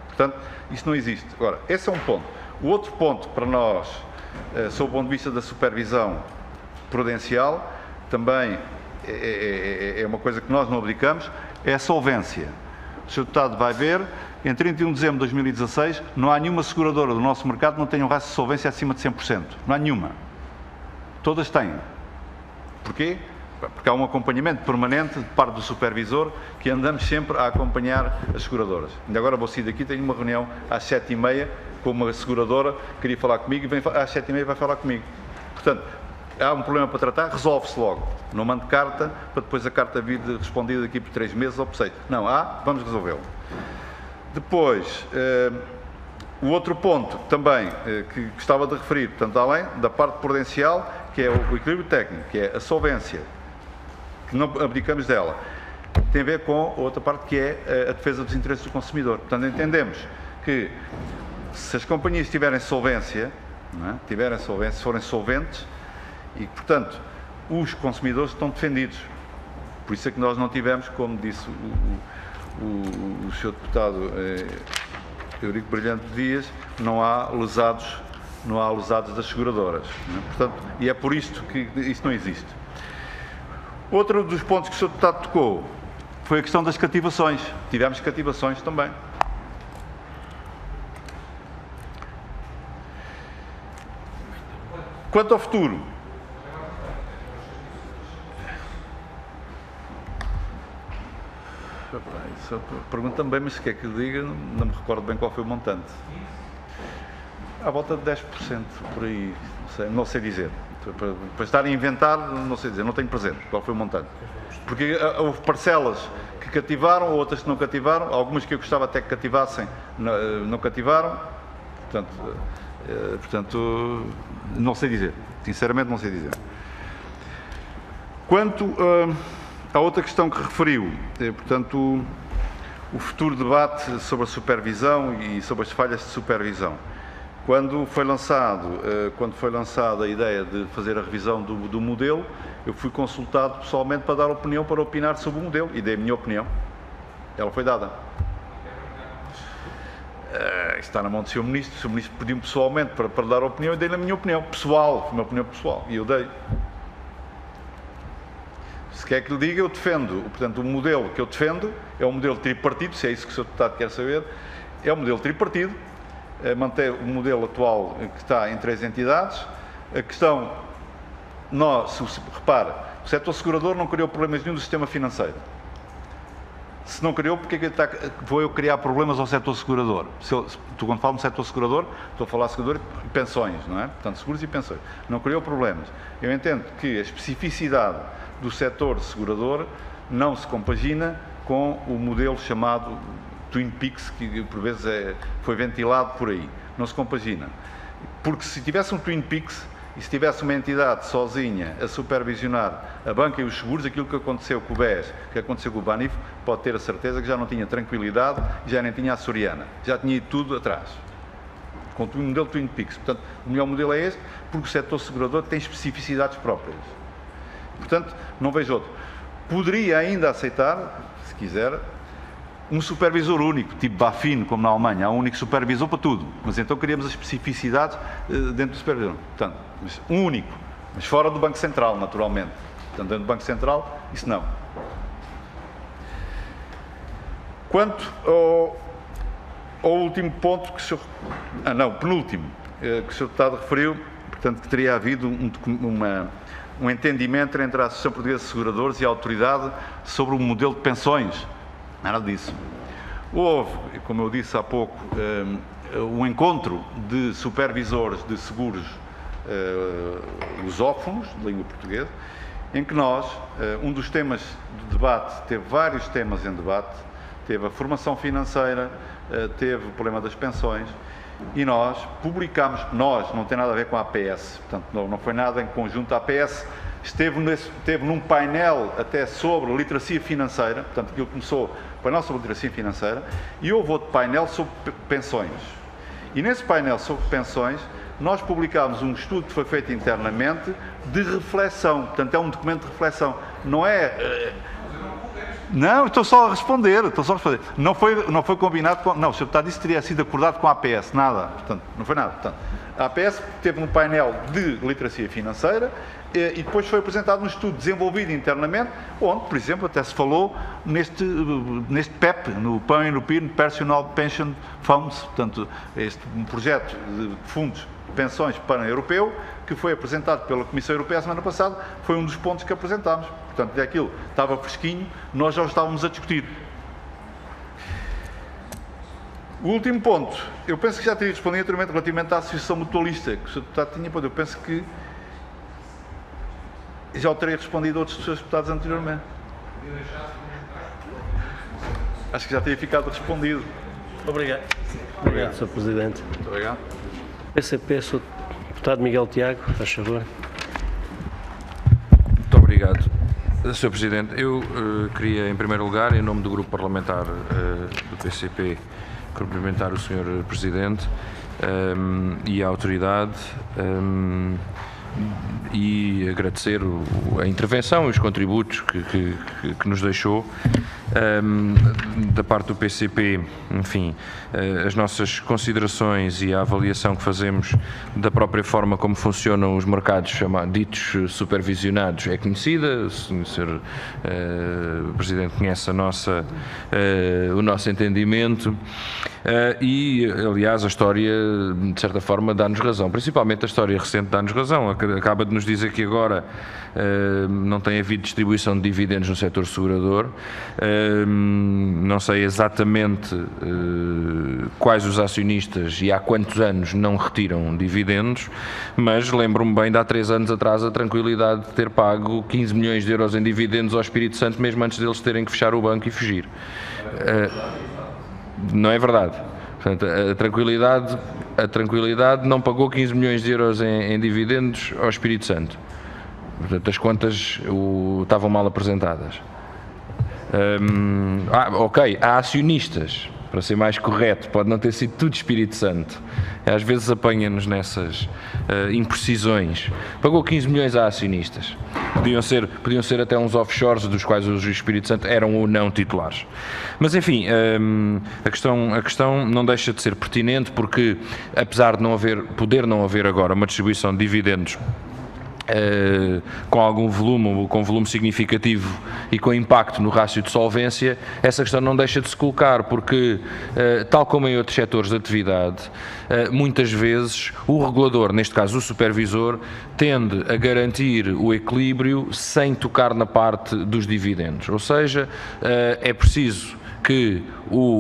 Portanto, isso não existe. Agora, esse é um ponto. O outro ponto para nós, sob o ponto de vista da supervisão prudencial, também é uma coisa que nós não abdicamos, é a solvência. O Sr. Deputado vai ver, em 31 de dezembro de 2016, não há nenhuma seguradora do nosso mercado que não tenha um ratio de solvência acima de 100%. Não há nenhuma. Todas têm. Porquê? Porque há um acompanhamento permanente de parte do supervisor, que andamos sempre a acompanhar as seguradoras. Ainda agora vou sair daqui, tenho uma reunião às 7h30 com uma seguradora, queria falar comigo, e vem às 7h30 vai falar comigo. Portanto, há um problema para tratar, resolve-se logo. Não mande carta, para depois a carta vir respondida daqui por 3 meses ou por 6. Não, vamos resolvê-lo. Depois, o outro ponto também que gostava de referir, portanto, além da parte prudencial, que é o equilíbrio técnico, que é a solvência, que não abdicamos dela, tem a ver com a outra parte, que é a defesa dos interesses do consumidor. Portanto, entendemos que se as companhias tiverem solvência, se forem solventes, e, portanto, os consumidores estão defendidos. Por isso é que nós não tivemos, como disse o Sr. Deputado Eurico Brilhante Dias, não há lesados das seguradoras. Portanto, e é por isto que isso não existe. Outro dos pontos que o Sr. Deputado tocou foi a questão das cativações. Tivemos cativações também. Quanto ao futuro, pergunta-me bem, mas se quer que eu diga, não me recordo bem qual foi o montante. À volta de 10%, por aí, não sei dizer. Para estar a inventar, não sei dizer, não tenho presente qual foi o montante. Porque houve parcelas que cativaram, outras que não cativaram, algumas que eu gostava até que cativassem, não cativaram. Portanto, não sei dizer. Sinceramente, não sei dizer. Quanto à outra questão que referiu, portanto, o futuro debate sobre a supervisão e sobre as falhas de supervisão. Quando foi lançada a ideia de fazer a revisão do modelo, eu fui consultado pessoalmente para dar opinião, para opinar sobre o modelo, e dei a minha opinião. Ela foi dada. Está na mão do Sr. Ministro. O Sr. Ministro pediu-me pessoalmente para dar a opinião, e dei-lhe a minha opinião pessoal, foi uma opinião pessoal, e eu dei. Se quer que lhe diga, eu defendo. Portanto, o modelo que eu defendo é um modelo tripartido, se é isso que o Sr. Deputado quer saber, é um modelo tripartido, mantém o modelo atual que está em 3 entidades. A questão, repara, o setor segurador não criou problemas nenhum do sistema financeiro. Se não criou, porque é que vou eu criar problemas ao setor segurador? Quando falo no setor segurador, estou a falar de segurador e pensões, não é? Portanto, seguros e pensões. Não criou problemas. Eu entendo que a especificidade do setor segurador não se compagina com o modelo chamado Twin Peaks, que por vezes foi ventilado por aí. Não se compagina. Porque se tivesse um Twin Peaks e se tivesse uma entidade sozinha a supervisionar a banca e os seguros, aquilo que aconteceu com o BES, que aconteceu com o Banif, pode ter a certeza que já não tinha tranquilidade, já nem tinha a Soriana, já tinha ido tudo atrás. Com o modelo Twin Peaks. Portanto, o melhor modelo é este, porque o setor segurador tem especificidades próprias. Portanto, não vejo outro. Poderia ainda aceitar se quiser, um supervisor único, tipo BaFin, como na Alemanha, há um único supervisor para tudo, mas então queríamos as especificidades dentro do supervisor. Portanto, um único, mas fora do Banco Central, naturalmente. Portanto, dentro do Banco Central, isso não. Quanto ao último ponto que o senhor... penúltimo, que o senhor deputado referiu, portanto, que teria havido um entendimento entre a Associação Portuguesa de Seguradores e a autoridade sobre o modelo de pensões. Nada disso. Houve, como eu disse há pouco, um encontro de supervisores de seguros lusófonos, de língua portuguesa, em que nós, um dos temas de debate, teve vários temas em debate, teve a formação financeira, teve o problema das pensões, e nós publicámos, não tem nada a ver com a APS, portanto não foi nada em conjunto. A APS esteve num painel até sobre literacia financeira, portanto aquilo começou, painel sobre literacia financeira, e houve outro painel sobre pensões. E nesse painel sobre pensões, nós publicámos um estudo que foi feito internamente de reflexão, portanto é um documento de reflexão, não é... Não, estou só a responder. Não foi combinado com... Não, o Sr. Deputado disse que teria sido acordado com a APS, nada, portanto, não foi nada. Portanto, a APS teve um painel de literacia financeira e depois foi apresentado um estudo desenvolvido internamente, onde, por exemplo, até se falou neste PEP, no Pan-European Personal Pension Funds, portanto, um projeto de fundos de pensões pan-europeu, que foi apresentado pela Comissão Europeia a semana passada, foi um dos pontos que apresentámos. Portanto, aquilo estava fresquinho, nós já o estávamos a discutir. O último ponto, eu penso que já teria respondido anteriormente relativamente à associação mutualista, que o Sr. Deputado tinha, eu penso que já o teria respondido a outros Srs. Deputados anteriormente. Acho que já teria ficado respondido. Obrigado. Obrigado, Sr. Presidente. Muito obrigado. PCP, Sr. Deputado Miguel Tiago, faz favor. Muito obrigado, Sr. Presidente. Eu queria, em primeiro lugar, em nome do Grupo Parlamentar do PCP, cumprimentar o Sr. Presidente e a autoridade e agradecer a intervenção e os contributos que nos deixou. Da parte do PCP, enfim, as nossas considerações e a avaliação que fazemos da própria forma como funcionam os mercados ditos supervisionados é conhecida. O Sr. Presidente conhece o nosso entendimento e, aliás, a história, de certa forma, dá-nos razão. Principalmente a história recente dá-nos razão. Acaba de nos dizer que agora não tem havido distribuição de dividendos no setor segurador. Não sei exatamente quais os acionistas e há quantos anos não retiram dividendos, mas lembro-me bem de há 3 anos atrás a tranquilidade de ter pago 15 milhões de euros em dividendos ao Espírito Santo, mesmo antes deles terem que fechar o banco e fugir. Não é verdade. Portanto, a tranquilidade não pagou 15 milhões de euros em dividendos ao Espírito Santo. Portanto, as contas estavam mal apresentadas. Ok, há acionistas, para ser mais correto, pode não ter sido tudo Espírito Santo. Às vezes apanha-nos nessas imprecisões. Pagou 15 milhões a acionistas. Podiam ser até uns offshores dos quais os Espírito Santo eram ou não titulares. Mas, enfim, a questão não deixa de ser pertinente porque, apesar de poder não haver agora uma distribuição de dividendos com algum volume, ou com volume significativo e com impacto no rácio de solvência, essa questão não deixa de se colocar, porque, tal como em outros setores de atividade, muitas vezes o regulador, neste caso o supervisor, tende a garantir o equilíbrio sem tocar na parte dos dividendos. Ou seja, é preciso que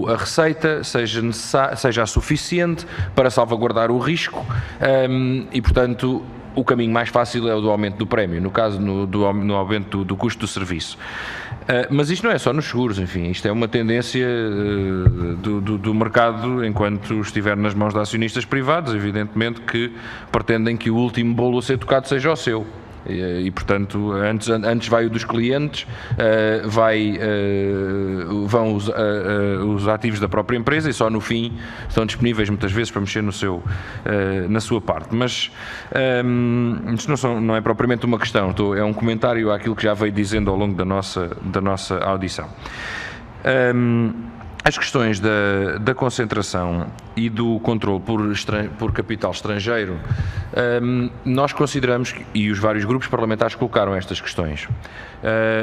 a receita seja suficiente para salvaguardar o risco e, portanto, o caminho mais fácil é o do aumento do prémio, no caso no aumento do custo do serviço. Mas isto não é só nos seguros, enfim, isto é uma tendência do mercado enquanto estiver nas mãos de acionistas privados, evidentemente que pretendem que o último bolo a ser tocado seja o seu. E portanto, antes vai o dos clientes, vão os ativos da própria empresa e só no fim estão disponíveis muitas vezes para mexer na sua parte. Mas isto não é propriamente uma questão, é um comentário àquilo que já veio dizendo ao longo da nossa audição. As questões da concentração e do controle por capital estrangeiro, nós consideramos, e os vários grupos parlamentares colocaram estas questões,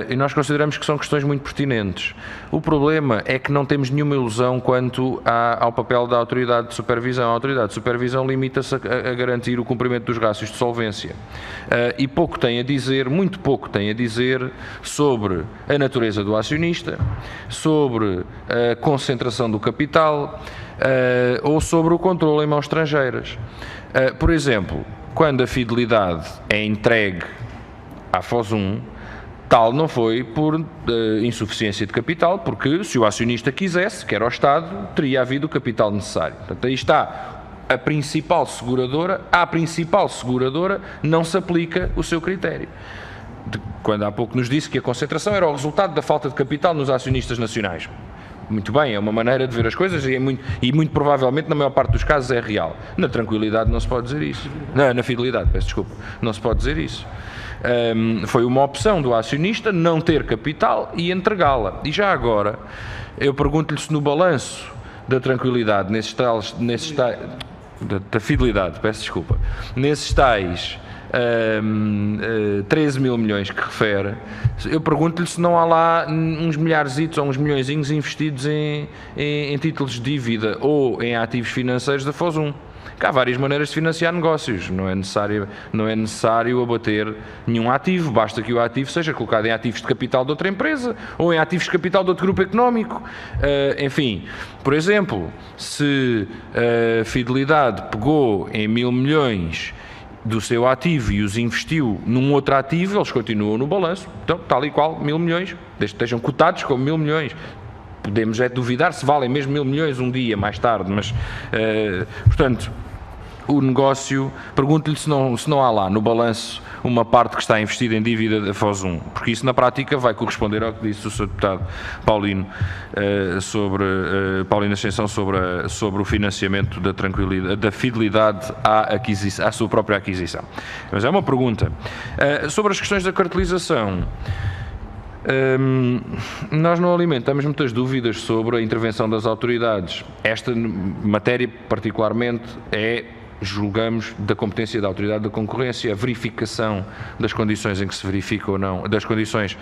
e nós consideramos que são questões muito pertinentes. O problema é que não temos nenhuma ilusão quanto ao papel da autoridade de supervisão. A autoridade de supervisão limita-se a garantir o cumprimento dos rácios de solvência. E pouco tem a dizer, muito pouco tem a dizer sobre a natureza do acionista, sobre a concentração do capital ou sobre o controle em mãos estrangeiras. Por exemplo, quando a fidelidade é entregue à FOS1, tal não foi por insuficiência de capital, porque se o acionista quisesse, que era o Estado, teria havido o capital necessário. Portanto, aí está a principal seguradora, à principal seguradora não se aplica o seu critério. Quando há pouco nos disse que a concentração era o resultado da falta de capital nos acionistas nacionais. Muito bem, é uma maneira de ver as coisas e muito provavelmente na maior parte dos casos é real. Na tranquilidade não se pode dizer isso. Na fidelidade, peço desculpa, não se pode dizer isso. Foi uma opção do acionista não ter capital e entregá-la. E já agora, eu pergunto-lhe se no balanço da tranquilidade, da fidelidade, peço desculpa, nesses tais 13 mil milhões que refere, eu pergunto-lhe se não há lá uns milharzitos ou uns milhõezinhos investidos em títulos de dívida ou em ativos financeiros da FOS1. Que há várias maneiras de financiar negócios, não é necessário abater nenhum ativo, basta que o ativo seja colocado em ativos de capital de outra empresa ou em ativos de capital de outro grupo económico. Enfim, por exemplo, se a Fidelidade pegou em 1.000 milhões do seu ativo e os investiu num outro ativo, eles continuam no balanço, então tal e qual 1.000 milhões, desde que estejam cotados como 1.000 milhões. Podemos duvidar se valem mesmo 1.000 milhões um dia mais tarde, mas, portanto, o negócio, pergunto-lhe se não há lá no balanço uma parte que está investida em dívida da FOS1, porque isso na prática vai corresponder ao que disse o Sr. Deputado Paulino Paulino Ascensão sobre o financiamento da fidelidade à sua própria aquisição. Mas é uma pergunta. Sobre as questões da cartelização, nós não alimentamos muitas dúvidas sobre a intervenção das autoridades. Esta matéria particularmente julgamos da competência da Autoridade da Concorrência, a verificação das condições em que se verifica ou não, das condições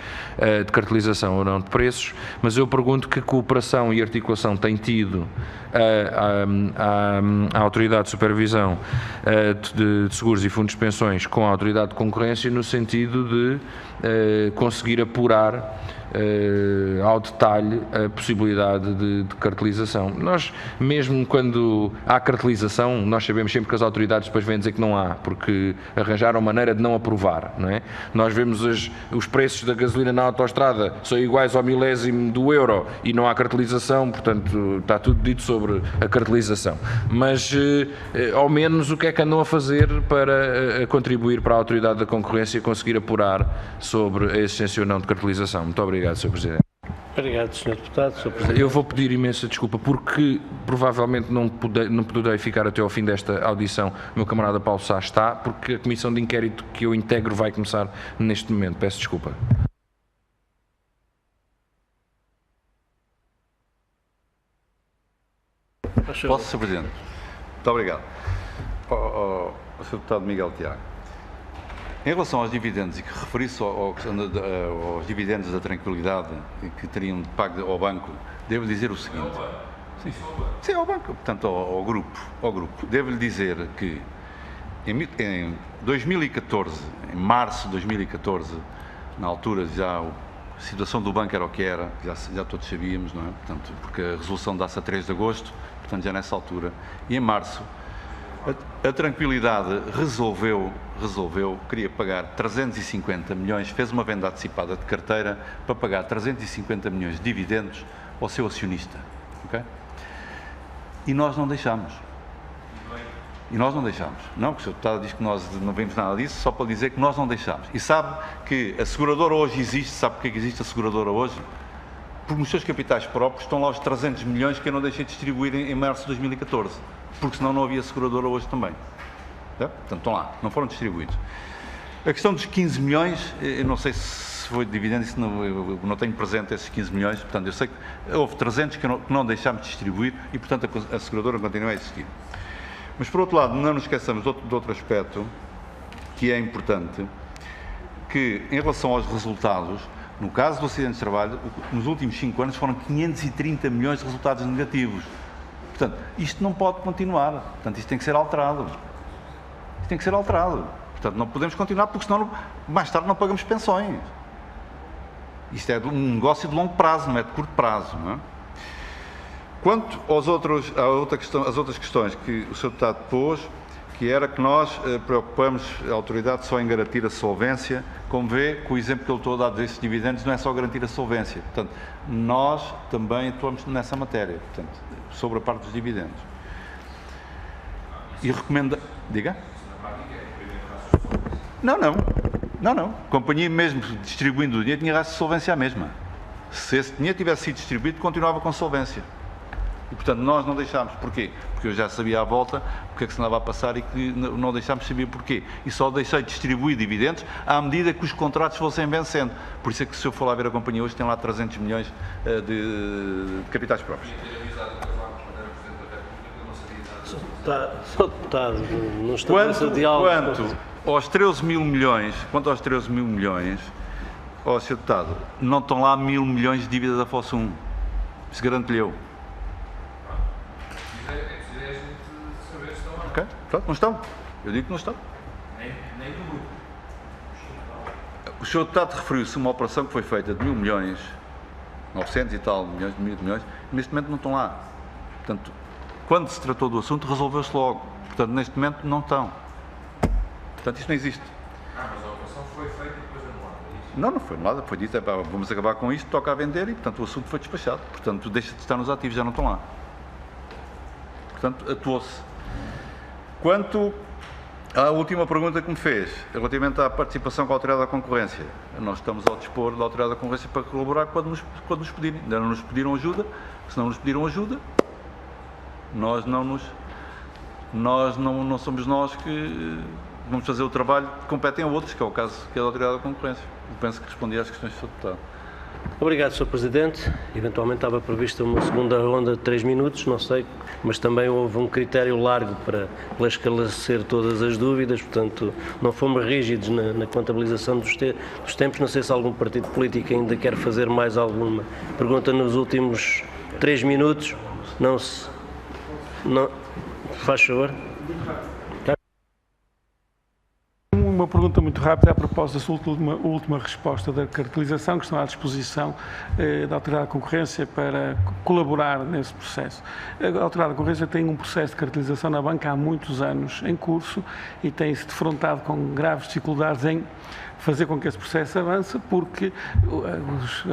de cartelização ou não de preços, mas eu pergunto que cooperação e articulação tem tido a Autoridade de Supervisão de Seguros e Fundos de Pensões com a Autoridade de Concorrência no sentido de conseguir apurar ao detalhe a possibilidade de cartelização. Nós, mesmo quando há cartelização, nós sabemos sempre que as autoridades depois vêm dizer que não há, porque arranjaram maneira de não aprovar, não é? Nós vemos os preços da gasolina na autoestrada são iguais ao milésimo do euro e não há cartelização, portanto está tudo dito sobre a cartelização. Mas, ao menos, o que é que andam a fazer para contribuir para a Autoridade da Concorrência conseguir apurar sobre a existência ou não de cartelização? Muito obrigado, Sr. Presidente. Obrigado, Sr. Deputado. Sr. Presidente. Eu vou pedir imensa desculpa porque provavelmente não poderei ficar até ao fim desta audição. O meu camarada Paulo Sá está, porque a comissão de inquérito que eu integro vai começar neste momento. Peço desculpa. Posso, Sr. Presidente? Muito obrigado. Sr. Deputado Miguel Tiago, em relação aos dividendos, e que referi-se aos dividendos da tranquilidade que teriam pago ao banco, devo dizer o seguinte. Sim, ao banco, portanto ao grupo. Devo-lhe dizer que em 2014, em março de 2014, na altura já a situação do banco era o que era, já todos sabíamos, não é? Portanto, porque a resolução dá-se a 3 de agosto, portanto já nessa altura, e em março a Tranquilidade resolveu, queria pagar 350 milhões, fez uma venda antecipada de carteira para pagar 350 milhões de dividendos ao seu acionista. Okay? E nós não deixámos. Não, porque o Sr. Deputado diz que nós não vimos nada disso, só para dizer que nós não deixámos. E sabe que a seguradora hoje existe, sabe porque é que existe a seguradora hoje? Porque nos seus capitais próprios estão lá os 300 milhões que eu não deixei de distribuir em março de 2014. Porque senão não havia seguradora hoje também. Tá? Portanto, estão lá, não foram distribuídos. A questão dos 15 milhões, eu não sei se se foi dividendo, isso eu não tenho presente esses 15 milhões, portanto, eu sei que houve 300 que não deixámos de distribuir e, portanto, a seguradora continua a existir. Mas, por outro lado, não nos esqueçamos de outro aspecto que é importante, que, em relação aos resultados, no caso do acidente de trabalho, nos últimos 5 anos foram 530 milhões de resultados negativos. Portanto, isto não pode continuar. Portanto, isto tem que ser alterado. Isto tem que ser alterado. Portanto, não podemos continuar, porque senão mais tarde não pagamos pensões. Isto é um negócio de longo prazo, não é de curto prazo. Não é? Quanto às outras questões que o Sr. Deputado pôs, que era que nós preocupamos a autoridade só em garantir a solvência, como vê, com o exemplo que eu estou a dar desses dividendos, não é só garantir a solvência. Portanto, nós também atuamos nessa matéria, portanto, sobre a parte dos dividendos. E recomenda... Diga? Não. A companhia, mesmo distribuindo o dinheiro, tinha rastro de solvência à mesma. Se esse dinheiro tivesse sido distribuído, continuava com solvência. E, portanto, nós não deixámos. Porquê? Porque eu já sabia à volta o que é que se andava a passar e que não deixámos saber porquê. E só deixei de distribuir dividendos à medida que os contratos fossem vencendo. Por isso é que, se eu for lá ver a companhia hoje, tem lá 300 milhões de capitais próprios. Sr. Deputado, não estabeleça diálogo. Quanto aos 13 mil milhões, ó, Sr. Deputado, não estão lá 1.000 milhões de dívida da Fossum. Isso garanto-lhe eu. Ok? Pronto, não estão. Eu digo que não estão. Nem do grupo. O Sr. Deputado referiu-se a uma operação que foi feita de 1.000 milhões, 900 e tal milhões, de 1.000 milhões, neste momento não estão lá. Portanto, quando se tratou do assunto, resolveu-se logo. Portanto, neste momento não estão. Portanto, isto não existe. Mas a operação foi feita e depois anulada, é isso? Não foi nada. Foi dito, vamos acabar com isto, toca a vender e, portanto, o assunto foi despachado. Portanto, deixa de estar nos ativos, já não estão lá. Portanto, atuou-se. Quanto à última pergunta que me fez, relativamente à participação com a Autoridade da Concorrência, nós estamos ao dispor da Autoridade da Concorrência para colaborar quando nos pedirem. Ainda não nos pediram ajuda. Se não nos pediram ajuda, não somos nós que vamos fazer o trabalho que competem a outros, que é o caso que é da Autoridade da Concorrência. Eu penso que respondi às questões do Sr. Deputado. Obrigado, Sr. Presidente. Eventualmente estava prevista uma segunda ronda de 3 minutos, não sei, mas também houve um critério largo para esclarecer todas as dúvidas, portanto, não fomos rígidos na contabilização dos tempos. Não sei se algum partido político ainda quer fazer mais alguma pergunta nos últimos 3 minutos. Não. Faz favor. Uma pergunta muito rápida a propósito da sua última resposta da cartelização, que estão à disposição da Autoridade da Concorrência para colaborar nesse processo. A Autoridade da Concorrência tem um processo de cartelização na banca há muitos anos em curso e tem-se defrontado com graves dificuldades em fazer com que esse processo avance, porque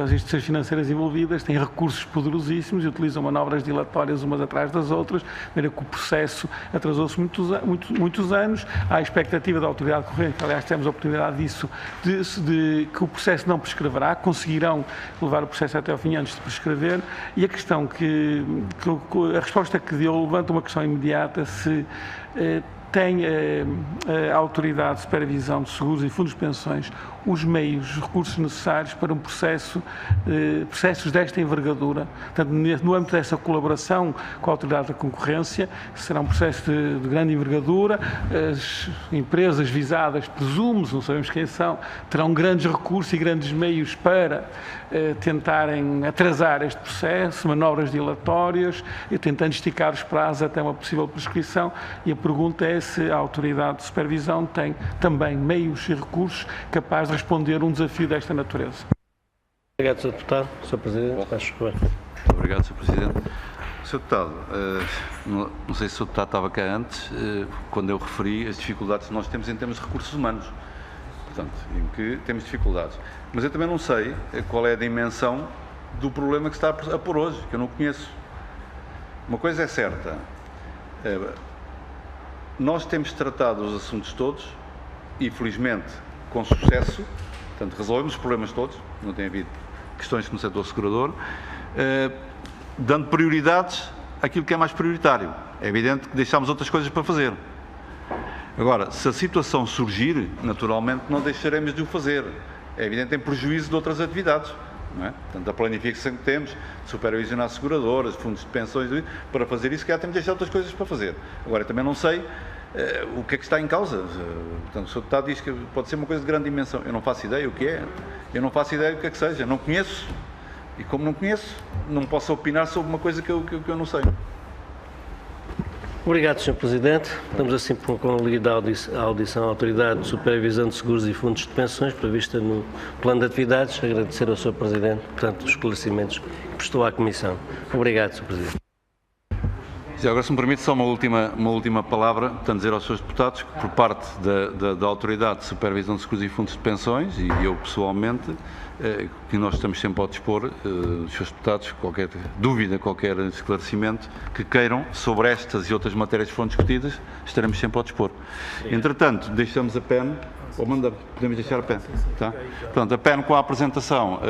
as instituições financeiras envolvidas têm recursos poderosíssimos e utilizam manobras dilatórias umas atrás das outras, de maneira que o processo atrasou-se muitos anos. Há a expectativa da Autoridade Concorrente, aliás, temos a oportunidade disso, de que o processo não prescreverá, conseguirão levar o processo até ao fim antes de prescrever, e a questão a resposta que deu levanta uma questão imediata: se tem a Autoridade de Supervisão de Seguros e Fundos de Pensões os meios, os recursos necessários para um processos desta envergadura. Portanto, no âmbito dessa colaboração com a Autoridade da Concorrência, será um processo de grande envergadura, as empresas visadas, presumo-se, não sabemos quem são, terão grandes recursos e grandes meios para tentarem atrasar este processo, manobras dilatórias, e tentando esticar os prazos até uma possível prescrição. E a pergunta é se a Autoridade de Supervisão tem também meios e recursos capazes de responder a um desafio desta natureza. Obrigado, Sr. Deputado. Sr. Presidente, faz favor. Obrigado, Sr. Presidente. Sr. Deputado, não sei se o Sr. Deputado estava cá antes, quando eu referi as dificuldades que nós temos em termos de recursos humanos. Portanto, em que temos dificuldades. Mas eu também não sei qual é a dimensão do problema que está a pôr hoje, que eu não conheço. Uma coisa é certa, nós temos tratado os assuntos todos e, felizmente, com sucesso, portanto, resolvemos os problemas todos, não tem havido questões no setor segurador, dando prioridades àquilo que é mais prioritário. É evidente que deixamos outras coisas para fazer. Agora, se a situação surgir, naturalmente não deixaremos de o fazer. é evidente em prejuízo de outras atividades. Não é? Portanto, a planificação que temos, supervisionar seguradoras, fundos de pensões, para fazer isso, que já temos de deixar outras coisas para fazer. Agora, eu também não sei o que é que está em causa. Portanto, o Sr. Deputado diz que pode ser uma coisa de grande dimensão. Eu não faço ideia o que é, eu não faço ideia do que é que seja, não conheço. E como não conheço, não posso opinar sobre uma coisa que eu não sei. Obrigado, Sr. Presidente. Estamos assim com a lida à audição à Autoridade de Supervisão de Seguros e Fundos de Pensões, prevista no plano de atividades. Agradecer ao Sr. Presidente, portanto, os esclarecimentos que prestou à Comissão. Obrigado, Sr. Presidente. Agora, se me permite, só uma última palavra, portanto, dizer aos Srs. Deputados que, por parte da Autoridade de Supervisão de Seguros e Fundos de Pensões, e eu pessoalmente, que nós estamos sempre ao dispor dos Srs. Deputados, qualquer dúvida, qualquer esclarecimento que queiram sobre estas e outras matérias que foram discutidas, estaremos sempre ao dispor. Entretanto, deixamos a PEN, ou podemos deixar a PEN, tá? Portanto, a PEN com a apresentação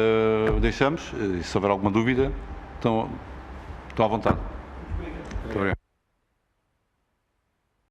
deixamos, e se houver alguma dúvida, estão à vontade. Muito obrigado.